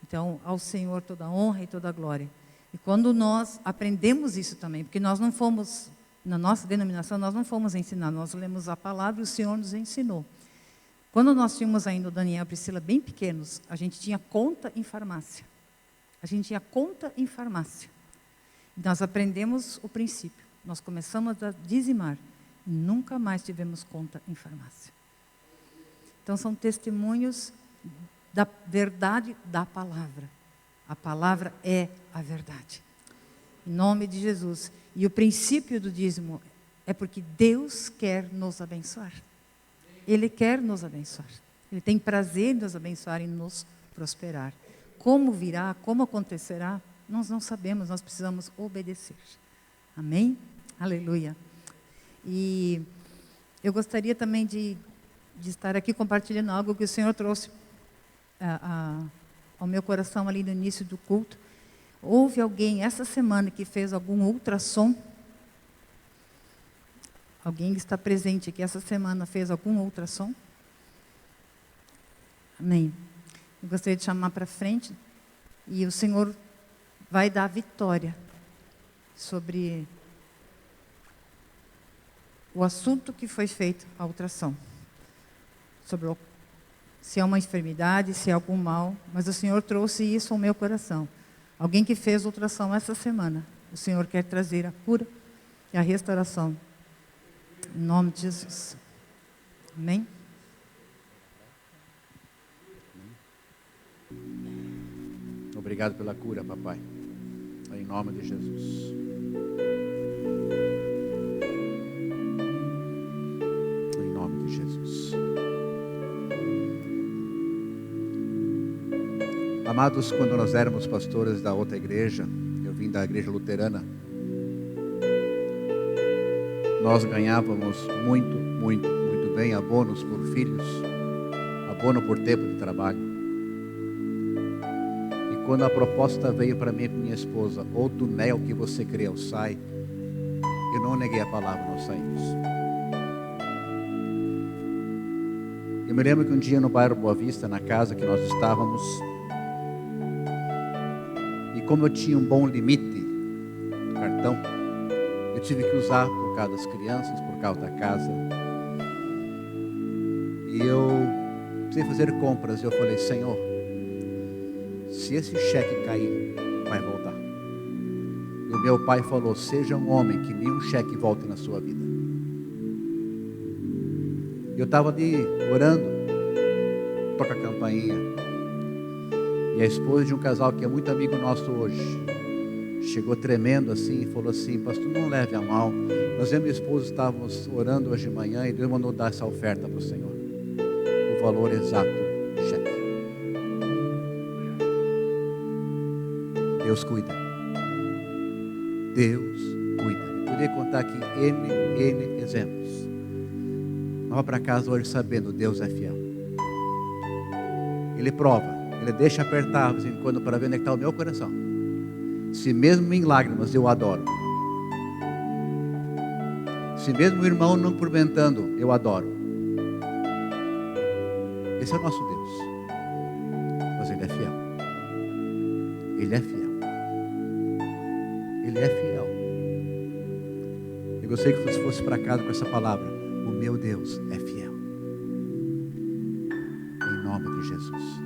Speaker 3: Então, ao Senhor toda a honra e toda a glória. E quando nós aprendemos isso também, porque nós não fomos, na nossa denominação, nós não fomos ensinar, nós lemos a palavra e o Senhor nos ensinou. Quando nós tínhamos ainda o Daniel e a Priscila bem pequenos, a gente tinha conta em farmácia. A gente tinha conta em farmácia. E nós aprendemos o princípio. Nós começamos a dizimar e nunca mais tivemos conta em farmácia. Então, são testemunhos da verdade da palavra. A palavra é a verdade. Em nome de Jesus. E o princípio do dízimo é porque Deus quer nos abençoar. Ele quer nos abençoar. Ele tem prazer em nos abençoar e nos prosperar. Como virá, como acontecerá, nós não sabemos, nós precisamos obedecer. Amém? Aleluia. E eu gostaria também de estar aqui compartilhando algo que o Senhor trouxe ao meu coração ali no início do culto. Houve alguém essa semana que fez algum ultrassom? Alguém que está presente aqui essa semana fez algum ultrassom? Amém. Eu gostaria de chamar para frente e o Senhor vai dar vitória sobre o assunto que foi feito, a ultrassom. Sobre se é uma enfermidade, se é algum mal, mas o Senhor trouxe isso ao meu coração. Alguém que fez ultrassom essa semana, o Senhor quer trazer a cura e a restauração. Em nome de Jesus. Amém?
Speaker 1: Obrigado pela cura, papai. Em nome de Jesus. Em nome de Jesus. Amados, quando nós éramos pastores da outra igreja, eu vim da igreja luterana, nós ganhávamos muito bem abonos por filhos, abono por tempo de trabalho. E quando a proposta veio para mim e para minha esposa, ou tu nega o que você crê ou sai, eu não neguei a palavra, nós saímos. Eu me lembro que um dia no bairro Boa Vista, na casa que nós estávamos, e como eu tinha um bom limite do cartão, eu tive que usar por causa das crianças, por causa da casa. E eu precisei fazer compras. Eu falei, Senhor, se esse cheque cair, vai voltar. E o meu pai falou, seja um homem que nenhum cheque volte na sua vida. Eu estava ali orando, toca a campainha. E a esposa de um casal que é muito amigo nosso hoje, chegou tremendo assim e falou assim, pastor, não leve a mal. Nós e a minha esposa estávamos orando hoje de manhã e Deus mandou dar essa oferta para o Senhor. O valor exato do cheque. Deus cuida. Deus cuida. Eu poderia contar aqui N exemplos. Vá para casa hoje sabendo, Deus é fiel. Ele prova. Ele deixa apertar de vez em quando para ver onde está o meu coração. Se mesmo em lágrimas eu adoro. Se mesmo o irmão não cumprimentando, eu adoro. Esse é o nosso Deus. Mas Ele é fiel. Ele é fiel. Ele é fiel. Eu gostaria que você fosse para casa com essa palavra. O meu Deus é fiel. Em nome de Jesus.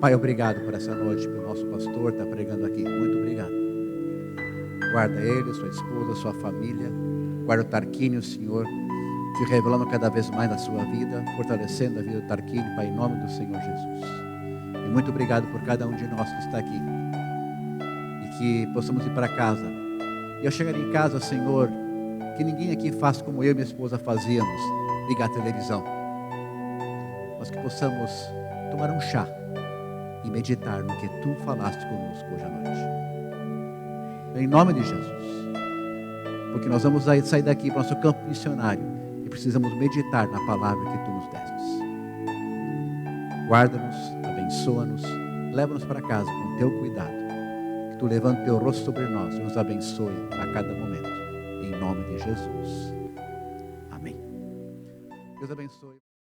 Speaker 1: Pai, obrigado por essa noite, pelo nosso pastor está pregando aqui. Muito obrigado. Guarda ele, sua esposa, sua família. Guarda o Tarquínio, Senhor, te revelando cada vez mais na sua vida, fortalecendo a vida do Tarquínio, Pai, em nome do Senhor Jesus. E muito obrigado por cada um de nós que está aqui. E que possamos ir para casa. E ao chegar em casa, Senhor, que ninguém aqui faça como eu e minha esposa fazíamos, ligar a televisão. Mas que possamos tomar um chá e meditar no que Tu falaste conosco hoje à noite. Em nome de Jesus. Porque nós vamos sair daqui para o nosso campo missionário e precisamos meditar na palavra que Tu nos destes. Guarda-nos, abençoa-nos, leva-nos para casa com Teu cuidado. Que Tu levante Teu rosto sobre nós e nos abençoe a cada momento. Em nome de Jesus. Amém. Deus abençoe.